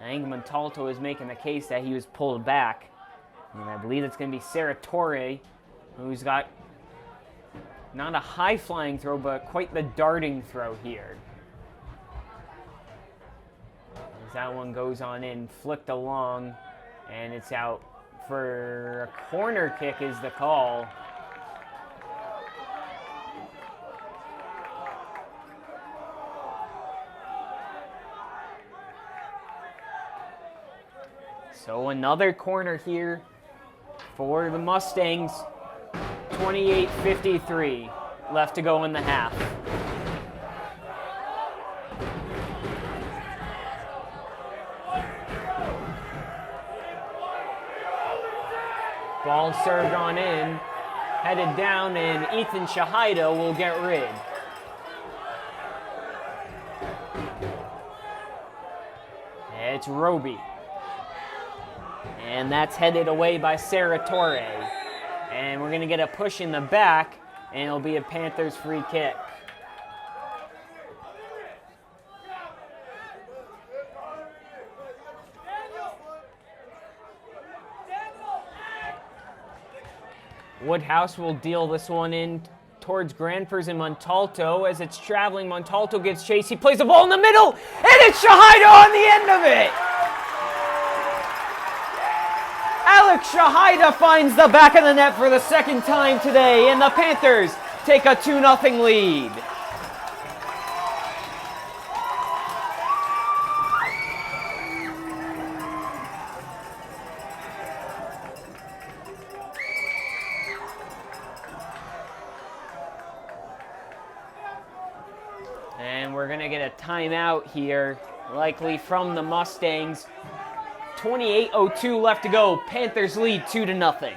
I think Montalto is making the case that he was pulled back. And I believe it's going to be Serratore, who's got not a high-flying throw, but quite the darting throw here. As that one goes on in, flicked along, and it's out for a corner kick is the call. So another corner here for the Mustangs. 28:53 left to go in the half. Ball served on in, headed down, and Ethan Shahida will get rid. It's Roby. And that's headed away by Serratore. And we're going to get a push in the back, and it'll be a Panthers free kick. Woodhouse will deal this one in towards Granfers and Montalto. As it's traveling, Montalto gets chased. He plays the ball in the middle, and it's Shahida on the end of it. Alex Shahida finds the back of the net for the second time today, and the Panthers take a 2-0 lead. And we're going to get a timeout here, likely from the Mustangs. 28:02 left to go. Panthers lead 2-0.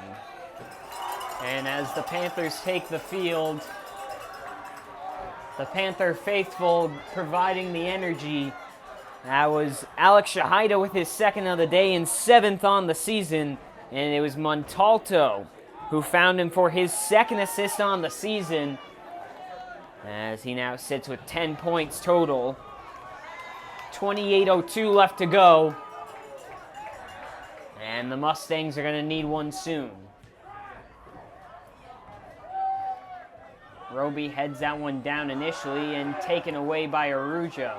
And as the Panthers take the field, the Panther faithful providing the energy. That was Alex Shahida with his second of the day and 7th on the season. And it was Montalto who found him for his second assist on the season, as he now sits with 10 points total. 28:02 left to go. And the Mustangs are going to need one soon. Roby heads that one down initially and taken away by Arujo.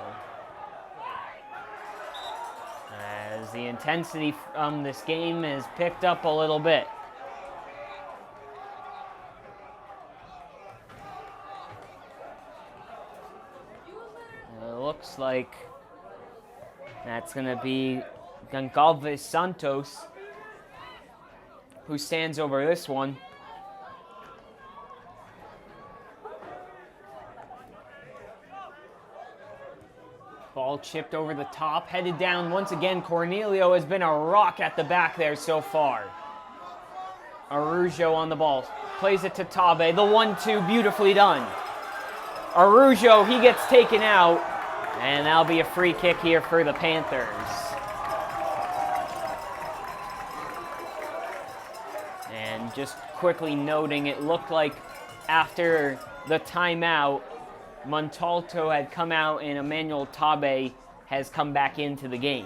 As the intensity from this game has picked up a little bit. looks like that's going to be Goncalves Santos who stands over this one. Ball chipped over the top, headed down once again. Cornelio has been a rock at the back there so far. Arujo on the ball, plays it to Tabe, the 1-2, beautifully done. Arujo, he gets taken out, and that'll be a free kick here for the Panthers. And just quickly noting, it looked like after the timeout, Montalto had come out and Emmanuel Tabe has come back into the game.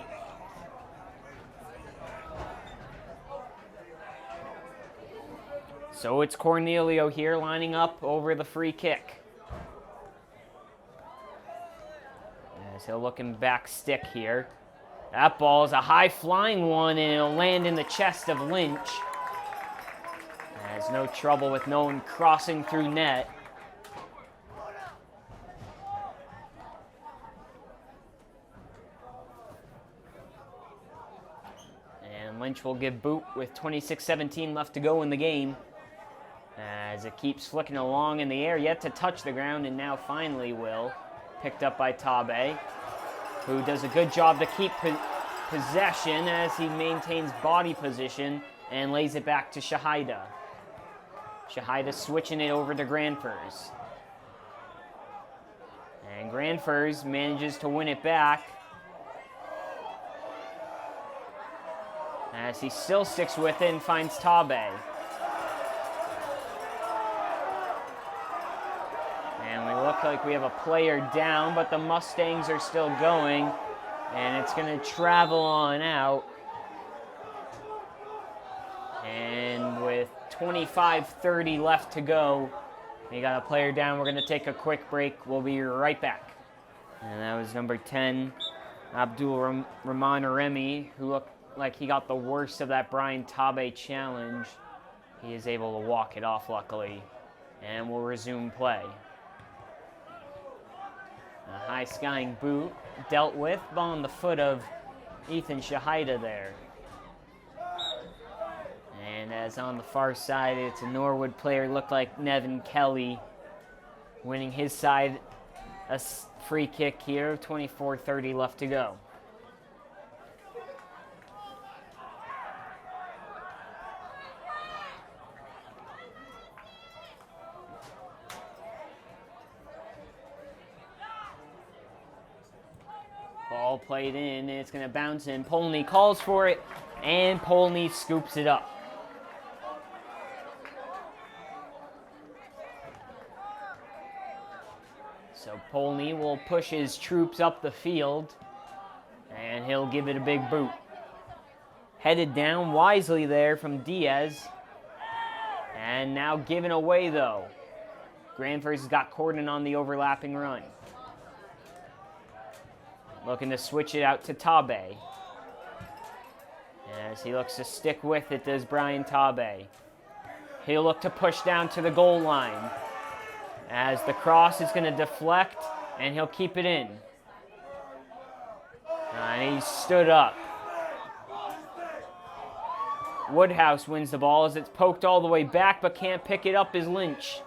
So it's Cornelio here lining up over the free kick. As he'll looking back stick here. That ball is a high flying one and it'll land in the chest of Lynch. Has no trouble with no one crossing through net. And Lynch will give boot with 26-17 left to go in the game. As it keeps flicking along in the air, yet to touch the ground, and now finally will. Picked up by Tabe, who does a good job to keep possession as he maintains body position and lays it back to Shahida. Shahida switching it over to Granfers. And Granfers manages to win it back. As he still sticks with it and finds Tabe. And we look like we have a player down, but the Mustangs are still going. And it's going to travel on out. And with 25:30 left to go, we got a player down. We're going to take a quick break. We'll be right back. And that was number 10, Abdul Rahman Aremi, who looked like he got the worst of that Brian Tabe challenge. He is able to walk it off, luckily. And we'll resume play. A high-skying boot dealt with on the foot of Ethan Shahida there. And as on the far side, it's a Norwood player, looked like Nevin Kelly, winning his side a free kick here, 24:30 left to go. Ball played in, and it's going to bounce in. Polney calls for it, and Polney scoops it up. So Polney will push his troops up the field, and he'll give it a big boot. Headed down wisely there from Diaz, and now given away though. Granfers has got Corden on the overlapping run. Looking to switch it out to Tabe. As he looks to stick with it, does Brian Tabe. He'll look to push down to the goal line. As the cross is going to deflect, and he'll keep it in. And he stood up. Woodhouse wins the ball as it's poked all the way back, but can't pick it up is Lynch.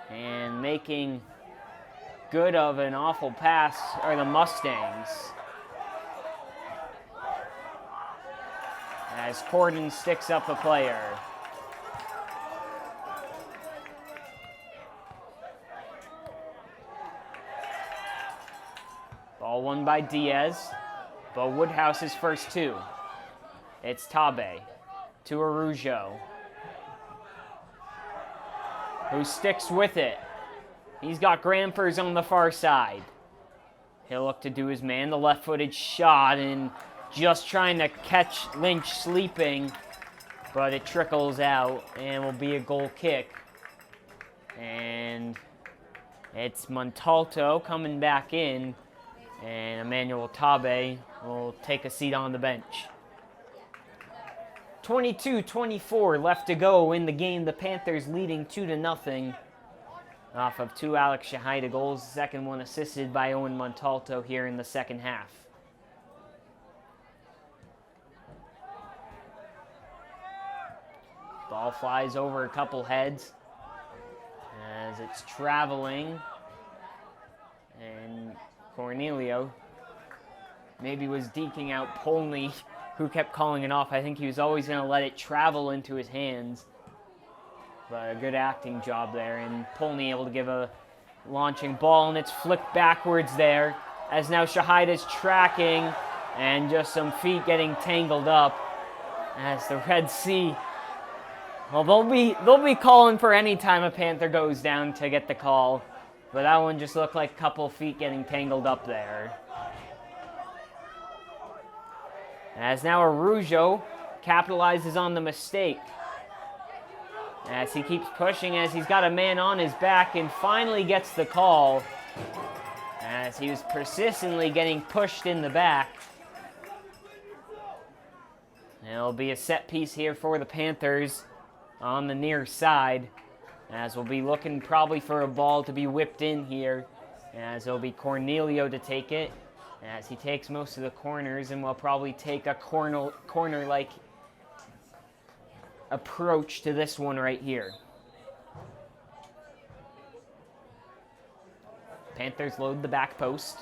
And making good of an awful pass are the Mustangs. As Corden sticks up a player. Ball won by Diaz, but Woodhouse's first two. It's Tabe to Arujo, who sticks with it. He's got Granfers on the far side. He'll look to do his man, the left-footed shot, and just trying to catch Lynch sleeping, but it trickles out and will be a goal kick. And it's Montalto coming back in, and Emmanuel Tabe will take a seat on the bench. 22-24 left to go in the game. The Panthers leading 2-0. off of 2 Alex Shahida goals. The second one assisted by Owen Montalto here in the second half. Ball flies over a couple heads as it's traveling. And Cornelio maybe was deking out Polney, who kept calling it off. I think he was always going to let it travel into his hands. But a good acting job there, and Polney able to give a launching ball, and it's flicked backwards there, as now Shahida's tracking, and just some feet getting tangled up as the Red Sea. Well, they'll be calling for any time a Panther goes down to get the call, but that one just looked like a couple feet getting tangled up there. As now Arujo capitalizes on the mistake, as he keeps pushing, as he's got a man on his back, and finally gets the call, as he was persistently getting pushed in the back. And it'll be a set piece here for the Panthers on the near side, as we'll be looking probably for a ball to be whipped in here, as it'll be Cornelio to take it, as he takes most of the corners, and will probably take a corner-like approach to this one right here. Panthers load the back post.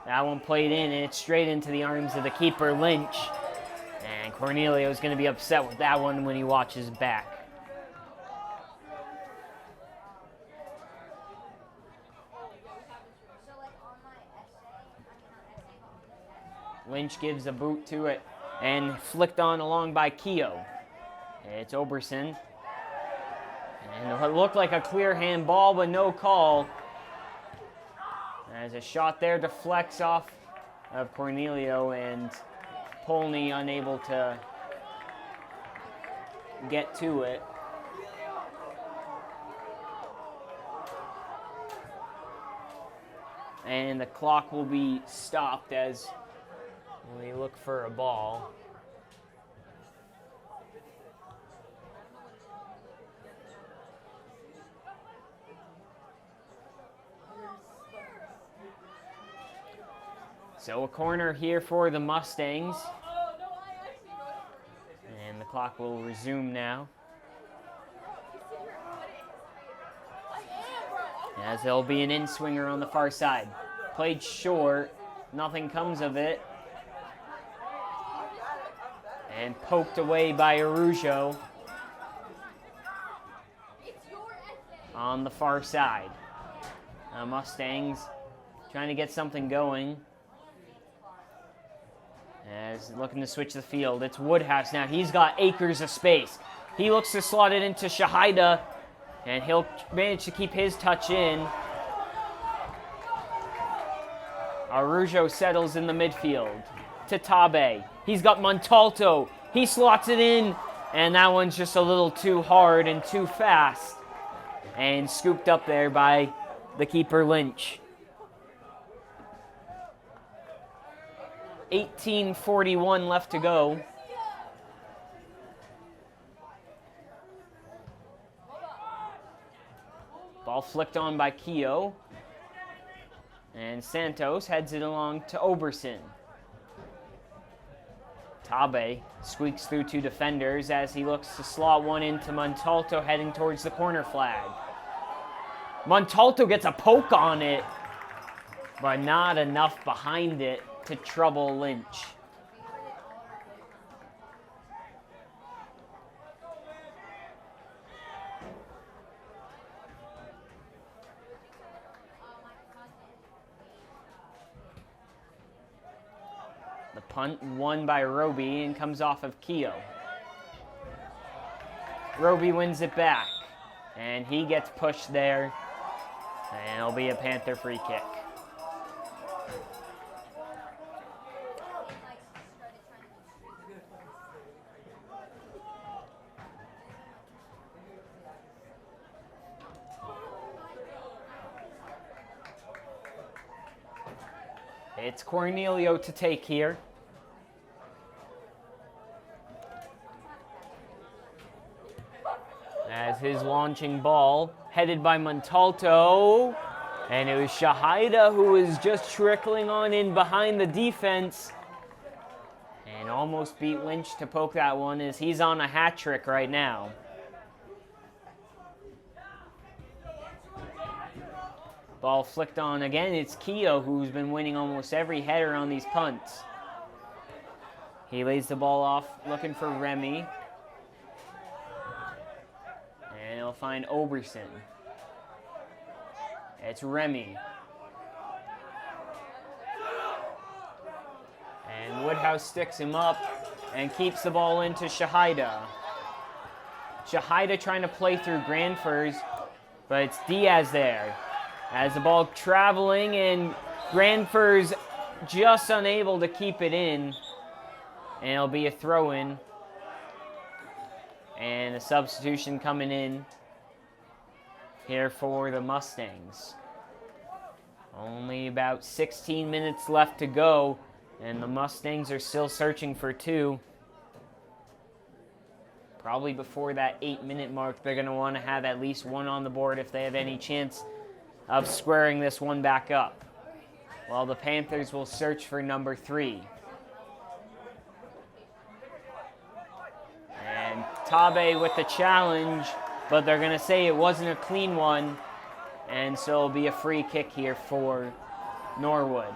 That one played in, and it's straight into the arms of the keeper, Lynch. And Cornelio is going to be upset with that one when he watches back. Lynch gives a boot to it, and flicked on along by Keogh. It's Oberson. And it looked like a clear handball, but no call. As a shot there deflects off of Cornelio, and Polney unable to get to it. And the clock will be stopped as we look for a ball. So a corner here for the Mustangs. And the clock will resume now, as there'll be an in-swinger on the far side. Played short, nothing comes of it. And poked away by Arujo on the far side. Mustangs trying to get something going, as looking to switch the field. It's Woodhouse now. He's got acres of space. He looks to slot it into Shahida, and he'll manage to keep his touch in. Arujo settles in the midfield to Tabe. He's got Montalto. He slots it in, and that one's just a little too hard and too fast, and scooped up there by the keeper, Lynch. 18:41 left to go. Ball flicked on by Keogh, and Santos heads it along to Oberson. Tabe squeaks through 2 defenders as he looks to slot one into Montalto, heading towards the corner flag. Montalto gets a poke on it, but not enough behind it to trouble Lynch. The punt won by Roby and comes off of Keogh. Roby wins it back, and he gets pushed there, and it'll be a Panther free kick. It's Cornelio to take here. As his launching ball, headed by Montalto. And it was Shahida who was just trickling on in behind the defense. And almost beat Lynch to poke that one as he's on a hat trick right now. Ball flicked on again. It's Keogh who's been winning almost every header on these punts. He lays the ball off looking for Remy. And he'll find Oberson. It's Remy. And Woodhouse sticks him up and keeps the ball into Shahida. Shahida trying to play through Granfers, but it's Diaz there. As the ball traveling and Granfers just unable to keep it in. And it'll be a throw-in. And a substitution coming in here for the Mustangs. Only about 16 minutes left to go, and the Mustangs are still searching for two. Probably before that 8-minute mark, they're going to want to have at least one on the board if they have any chance of squaring this one back up. While the Panthers will search for number 3. And Tabe with the challenge, but they're going to say it wasn't a clean one, and so it'll be a free kick here for Norwood.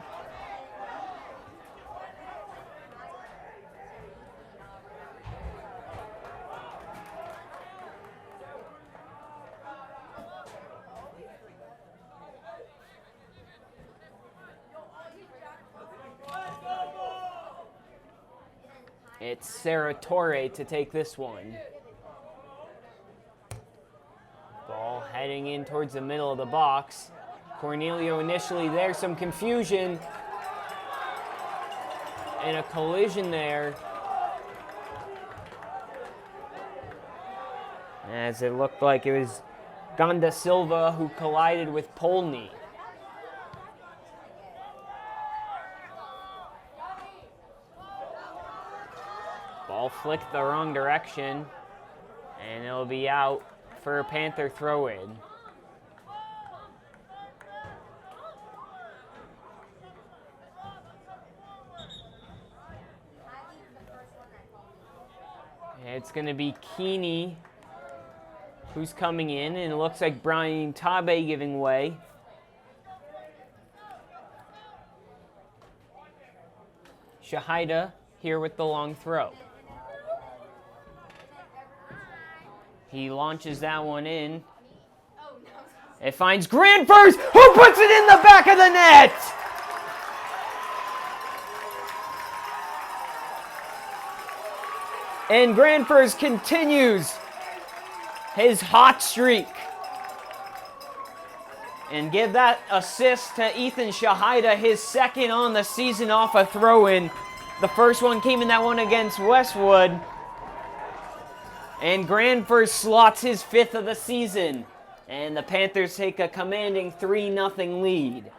It's Sarah Torre to take this one. Ball heading in towards the middle of the box. Cornelio initially there, some confusion. And a collision there. As it looked like it was Gonda Silva who collided with Polney. Ball flicked the wrong direction, and it'll be out for a Panther throw-in. It's going to be Keeney who's coming in, and it looks like Brian Tabe giving way. Shahida here with the long throw. He launches that one in. It finds Granfers, who puts it in the back of the net! And Granfers continues his hot streak. And give that assist to Ethan Shahida, his second on the season off a throw-in. The first one came in that one against Westwood. And Granfers slots his 5th of the season. And the Panthers take a commanding 3-0 lead.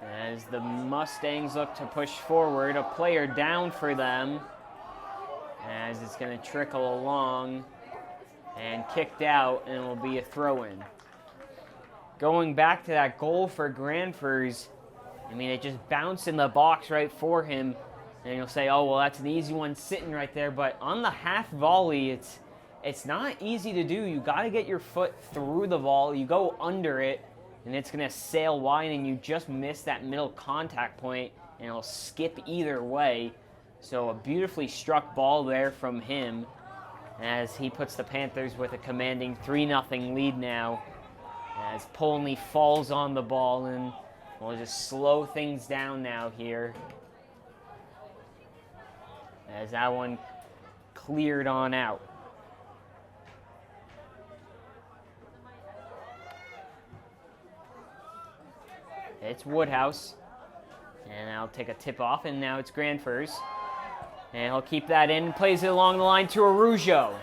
As the Mustangs look to push forward, a player down for them. As it's going to trickle along and kicked out, and it will be a throw-in. Going back to that goal for Granfers, I mean, it just bounced in the box right for him, and you'll say, oh, well, that's an easy one sitting right there, but on the half volley, it's not easy to do. You got to get your foot through the ball. You go under it, and it's going to sail wide, and you just miss that middle contact point, and it'll skip either way. So a beautifully struck ball there from him as he puts the Panthers with a commanding 3-0 lead now. As Polney falls on the ball, and we'll just slow things down now here. As that one cleared on out. It's Woodhouse. And I'll take a tip off, and now it's Granfers. And he'll keep that in, plays it along the line to Arujo.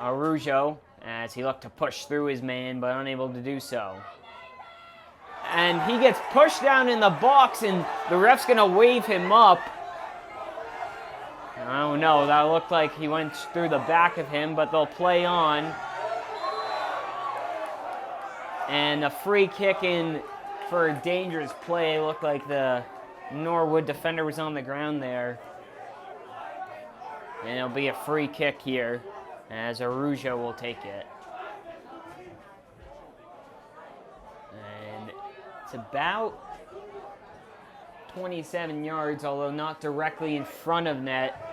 Araujo as he looked to push through his man, but unable to do so. And he gets pushed down in the box, and the ref's going to wave him up. Oh no, that looked like he went through the back of him, but they'll play on. And a free kick in for a dangerous play. Looked like the Norwood defender was on the ground there. And it'll be a free kick here as Araujo will take it. And it's about 27 yards, although not directly in front of net.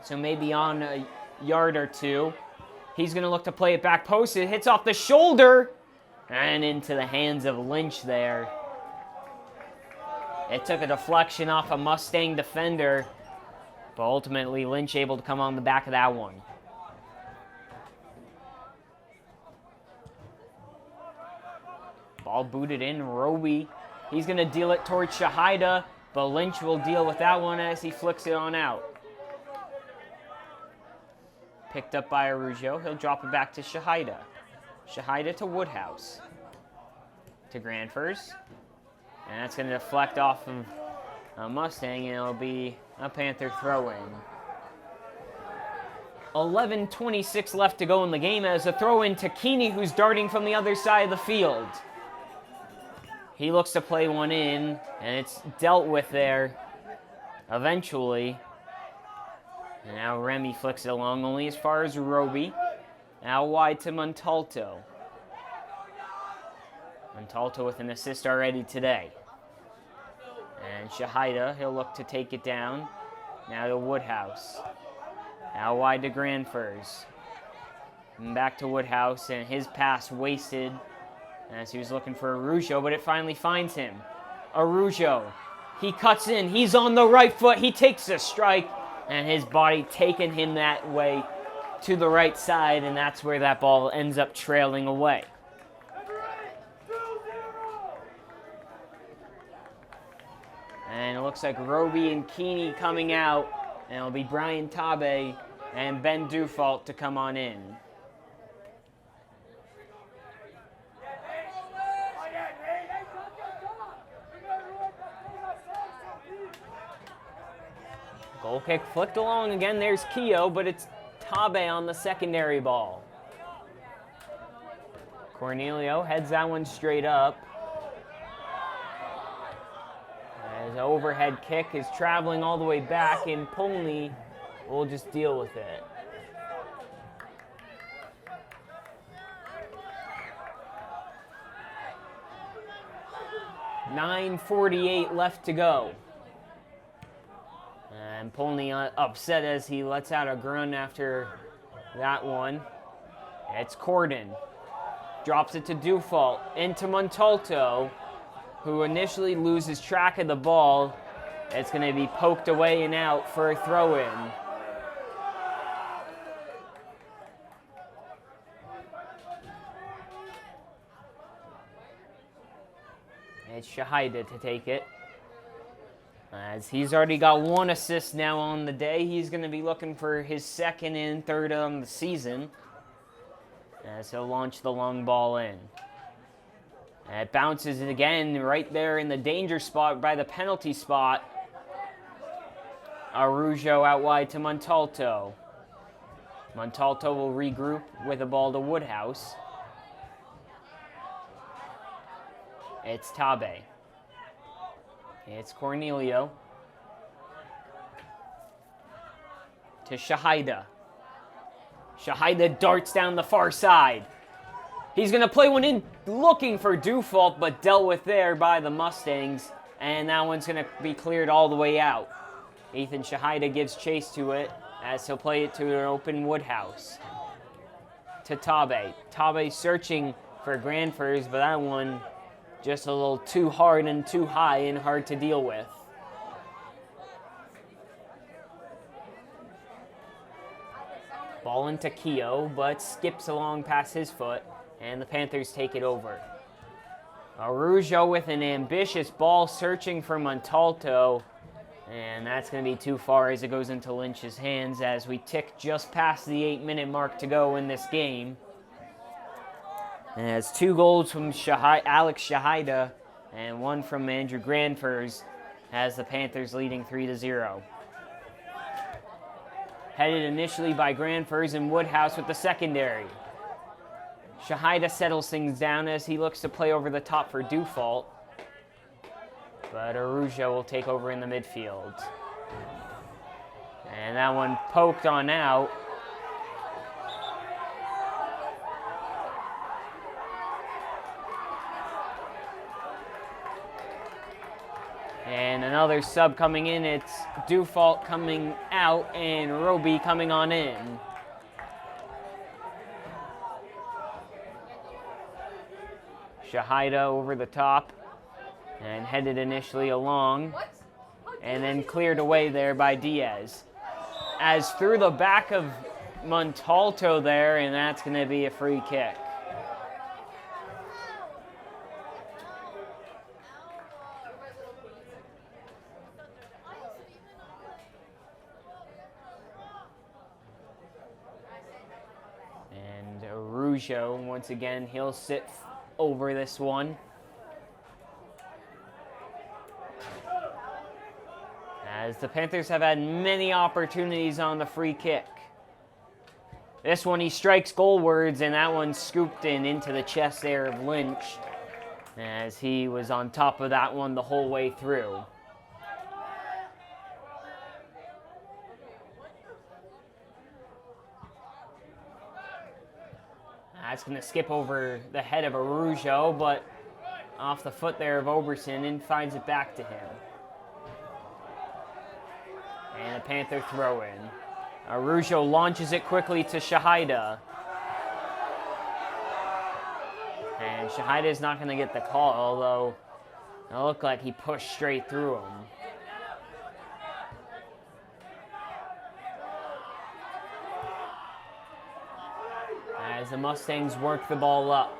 So maybe on a yard or two. He's going to look to play it back post. It hits off the shoulder and into the hands of Lynch there. It took a deflection off a Mustang defender, but ultimately Lynch able to come on the back of that one. Ball booted in. Roby, he's going to deal it towards Shahida, but Lynch will deal with that one as he flicks it on out. Picked up by Araujo. He'll drop it back to Shahida. Shahida to Woodhouse. To Granfers. And that's going to deflect off of a Mustang, and it'll be a Panther throw-in. 11:26 left to go in the game as a throw-in to Keeney, who's darting from the other side of the field. He looks to play one in, and it's dealt with there eventually. And now Remy flicks it along only as far as Roby. Now wide to Montalto. Montalto with an assist already today. And Shahida, he'll look to take it down. Now to Woodhouse. Now wide to Granfers. And back to Woodhouse, and his pass wasted as he was looking for Araujo, but it finally finds him. Araujo, he cuts in, he's on the right foot, he takes a strike, and his body taking him that way to the right side, and that's where that ball ends up trailing away. And it looks like Roby and Keeney coming out, and it'll be Brian Tabe and Ben Dufault to come on in. Goal kick flicked along again. There's Keogh, but it's Tabe on the secondary ball. Cornelio heads that one straight up. As an overhead kick is traveling all the way back, and Polney will just deal with it. .9:48 left to go. And Polney upset as he lets out a grunt after that one. It's Corden. Drops it to Dufault. Into Montalto, who initially loses track of the ball. It's going to be poked away and out for a throw-in. It's Shahida to take it. As he's already got one assist now on the day, he's going to be looking for his second and third on the season. As he'll launch the long ball in. And it bounces again right there in the danger spot by the penalty spot. Araujo out wide to Montalto. Montalto will regroup with a ball to Woodhouse. It's Tabe. It's Cornelio. To Shahida. Shahida darts down the far side. He's going to play one in looking for Dufault, but dealt with there by the Mustangs. And that one's going to be cleared all the way out. Ethan Shahida gives chase to it as he'll play it to an open Woodhouse. To Tabe. Tabe searching for Granfers, but that one just a little too hard and too high and hard to deal with. Ball into Keogh, but skips along past his foot, and the Panthers take it over. Araujo with an ambitious ball searching for Montalto, And that's going to be too far as it goes into Lynch's hands as we tick just past the 8-minute mark to go in this game. And it's 2 goals from Alex Shahida and 1 from Andrew Granfers has the Panthers leading 3-0. Headed initially by Granfers and Woodhouse with the secondary. Shahida settles things down as he looks to play over the top for Dufault. But Arujo will take over in the midfield. And that one poked on out. And another sub coming in. It's Dufault coming out and Roby coming on in. Shahida over the top and headed initially along and then cleared away there by Diaz. As through the back of Montalto there, and that's going to be a free kick. And Arujo, once again, he'll sit over this one. As the Panthers have had many opportunities on the free kick. This one he strikes goalwards, and that one scooped into the chest there of Lynch as he was on top of that one the whole way through. That's going to skip over the head of Arujo, but off the foot there of Oberson and finds it back to him. And a Panther throw in. Arujo launches it quickly to Shahida. And Shahida is not going to get the call, although it looked like he pushed straight through him. As the Mustangs work the ball up.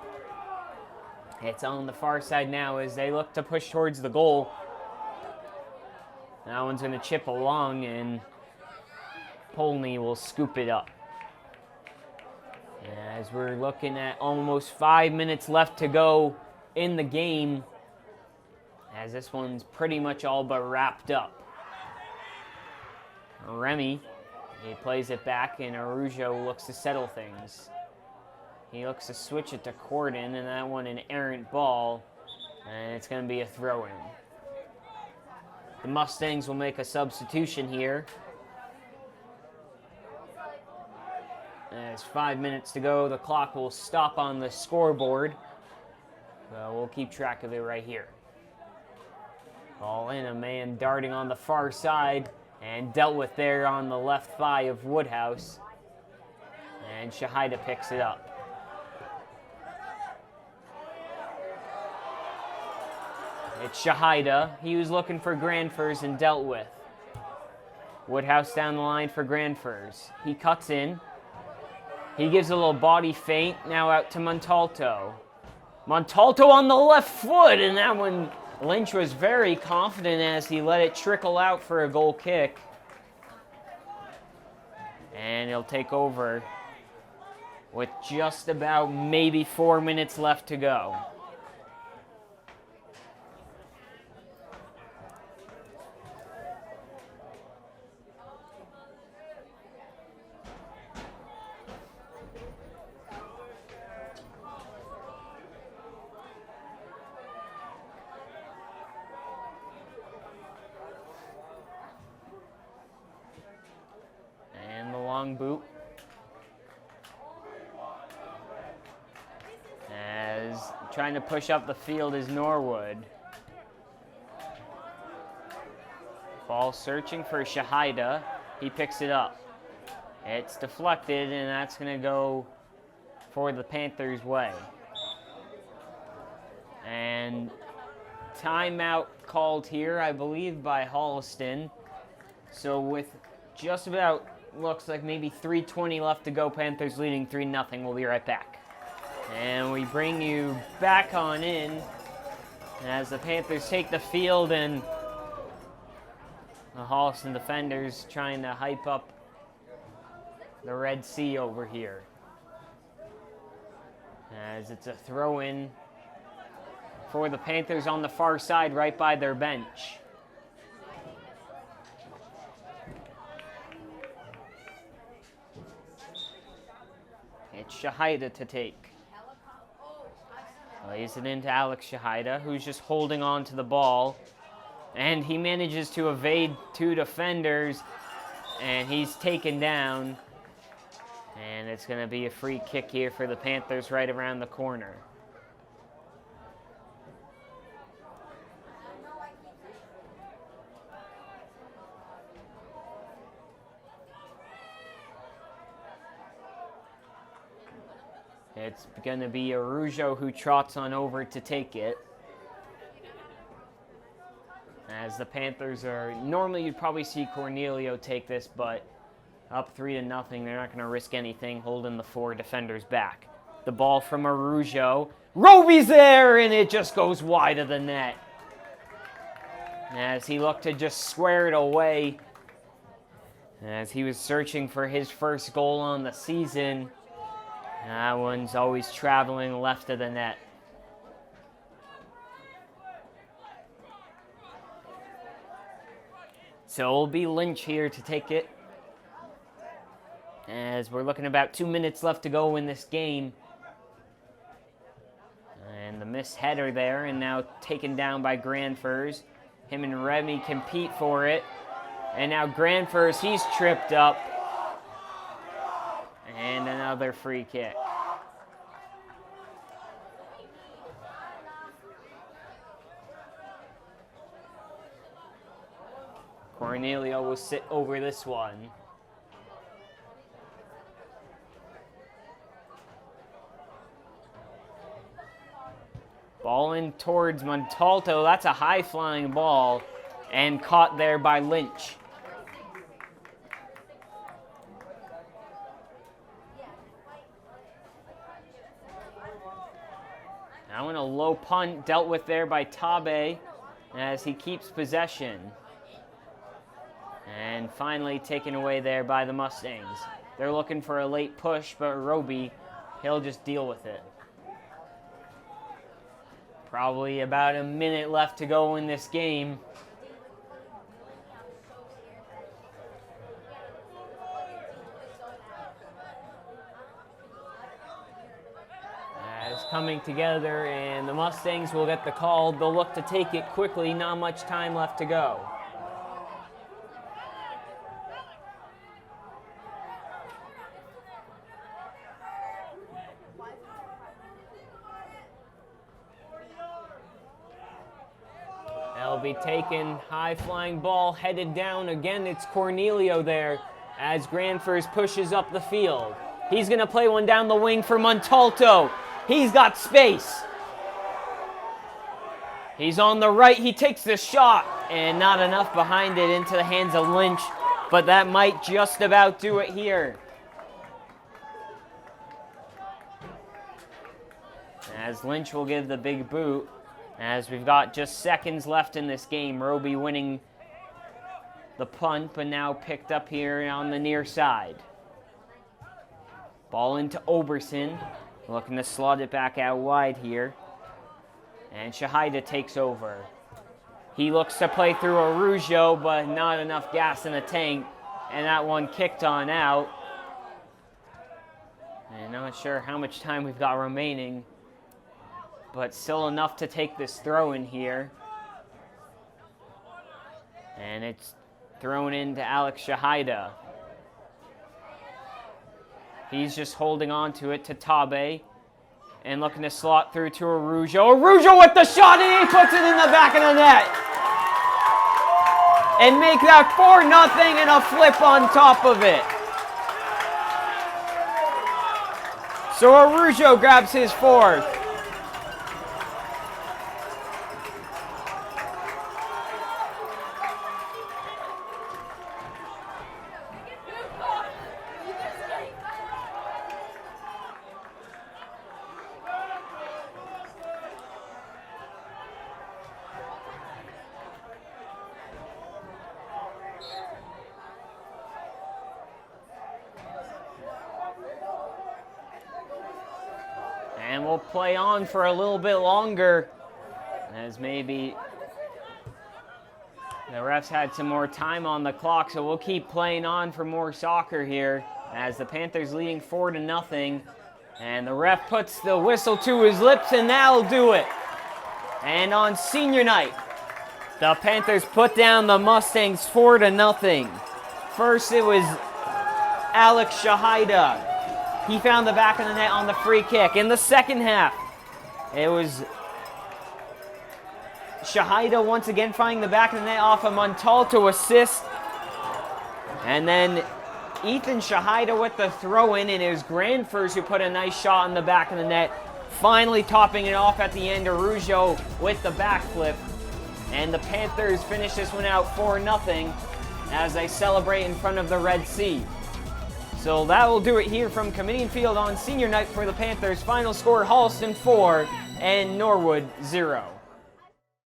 It's on the far side now as they look to push towards the goal. That one's going to chip along, and Polney will scoop it up. As we're looking at almost 5 minutes left to go in the game, as this one's pretty much all but wrapped up. Remy, he plays it back, and Arujo looks to settle things. He looks to switch it to Corden, and that one an errant ball, and it's going to be a throw-in. The Mustangs will make a substitution here. As 5 minutes to go, the clock will stop on the scoreboard. We'll keep track of it right here. Ball in, a man darting on the far side and dealt with there on the left thigh of Woodhouse. And Shahida picks it up. It's Shahida. He was looking for Granfers and dealt with. Woodhouse down the line for Granfers. He cuts in. He gives a little body feint. Now out to Montalto. Montalto on the left foot, and that one Lynch was very confident as he let it trickle out for a goal kick. And he'll take over with just about maybe 4 minutes left to go. Boot as trying to push up the field is Norwood. Ball searching for Shahida. He picks it up. It's deflected, and that's going to go for the Panthers' way. And timeout called here, I believe, by Holliston. So with just about looks like maybe 3:20 left to go. Panthers leading 3-0. We'll be right back. And we bring you back on in as the Panthers take the field, and The Holliston defenders trying to hype up the Red Sea over here. As it's a throw-in for the Panthers on the far side, right by their bench. It's Shahida to take. Lays it into Alex Shahida, who's just holding on to the ball. And he manages to evade two defenders, and he's taken down. And it's going to be a free kick here for the Panthers right around the corner. It's going to be Arujo who trots on over to take it. As the Panthers are, normally you'd probably see Cornelio take this, but up 3-0, they're not going to risk anything, holding the four defenders back. The ball from Arujo. Roby's there, and it just goes wide of the net. As he looked to just square it away, as he was searching for his first goal on the season. That one's always traveling left of the net. So it'll be Lynch here to take it. As we're looking about 2 minutes left to go in this game. And the missed header there, and now taken down by Granfers. Him and Remy compete for it. And now Granfers, he's tripped up. And another free kick. Cornelio will sit over this one. Ball in towards Montalto. That's a high-flying ball. And caught there by Lynch. Now in a low punt dealt with there by Tabe as he keeps possession. And finally taken away there by the Mustangs. They're looking for a late push, but Roby, he'll just deal with it. Probably about a minute left to go in this game. As coming together, and the Mustangs will get the call. They'll look to take it quickly, not much time left to go. They'll be taken, high-flying ball headed down. Again, it's Cornelio there as Granfers pushes up the field. He's going to play one down the wing for Montalto. He's got space. He's on the right. He takes the shot, and not enough behind it into the hands of Lynch, but that might just about do it here. As Lynch will give the big boot. As we've got just seconds left in this game, Roby winning the punt, but now picked up here on the near side. Ball into Oberson, looking to slot it back out wide here. And Shahida takes over. He looks to play through Arujo, but not enough gas in the tank, and that one kicked on out. And not sure how much time we've got remaining, but still enough to take this throw in here. And it's thrown into Alex Shahida. He's just holding on to it to Tabe and looking to slot through to Arujo. Arujo with the shot, and he puts it in the back of the net. And make that 4-0 and a flip on top of it. So Arujo grabs his fourth. we'll play on for a little bit longer, as maybe the refs had some more time on the clock, so we'll keep playing on for more soccer here as the Panthers leading 4-0. And the ref puts the whistle to his lips, and that'll do it. And on senior night, the Panthers put down the Mustangs 4-0. First, it was Alex Shahida. He found the back of the net on the free kick. In the second half, it was Shahida once again finding the back of the net off of Montal to assist. And then Ethan Shahida with the throw-in, and it was Granfers who put a nice shot in the back of the net. Finally topping it off at the end, Arujo with the backflip. And the Panthers finish this one out 4-0 as they celebrate in front of the Red Sea. So that will do it here from Committee Field on senior night for the Panthers. Final score, Holliston 4 and Norwood 0.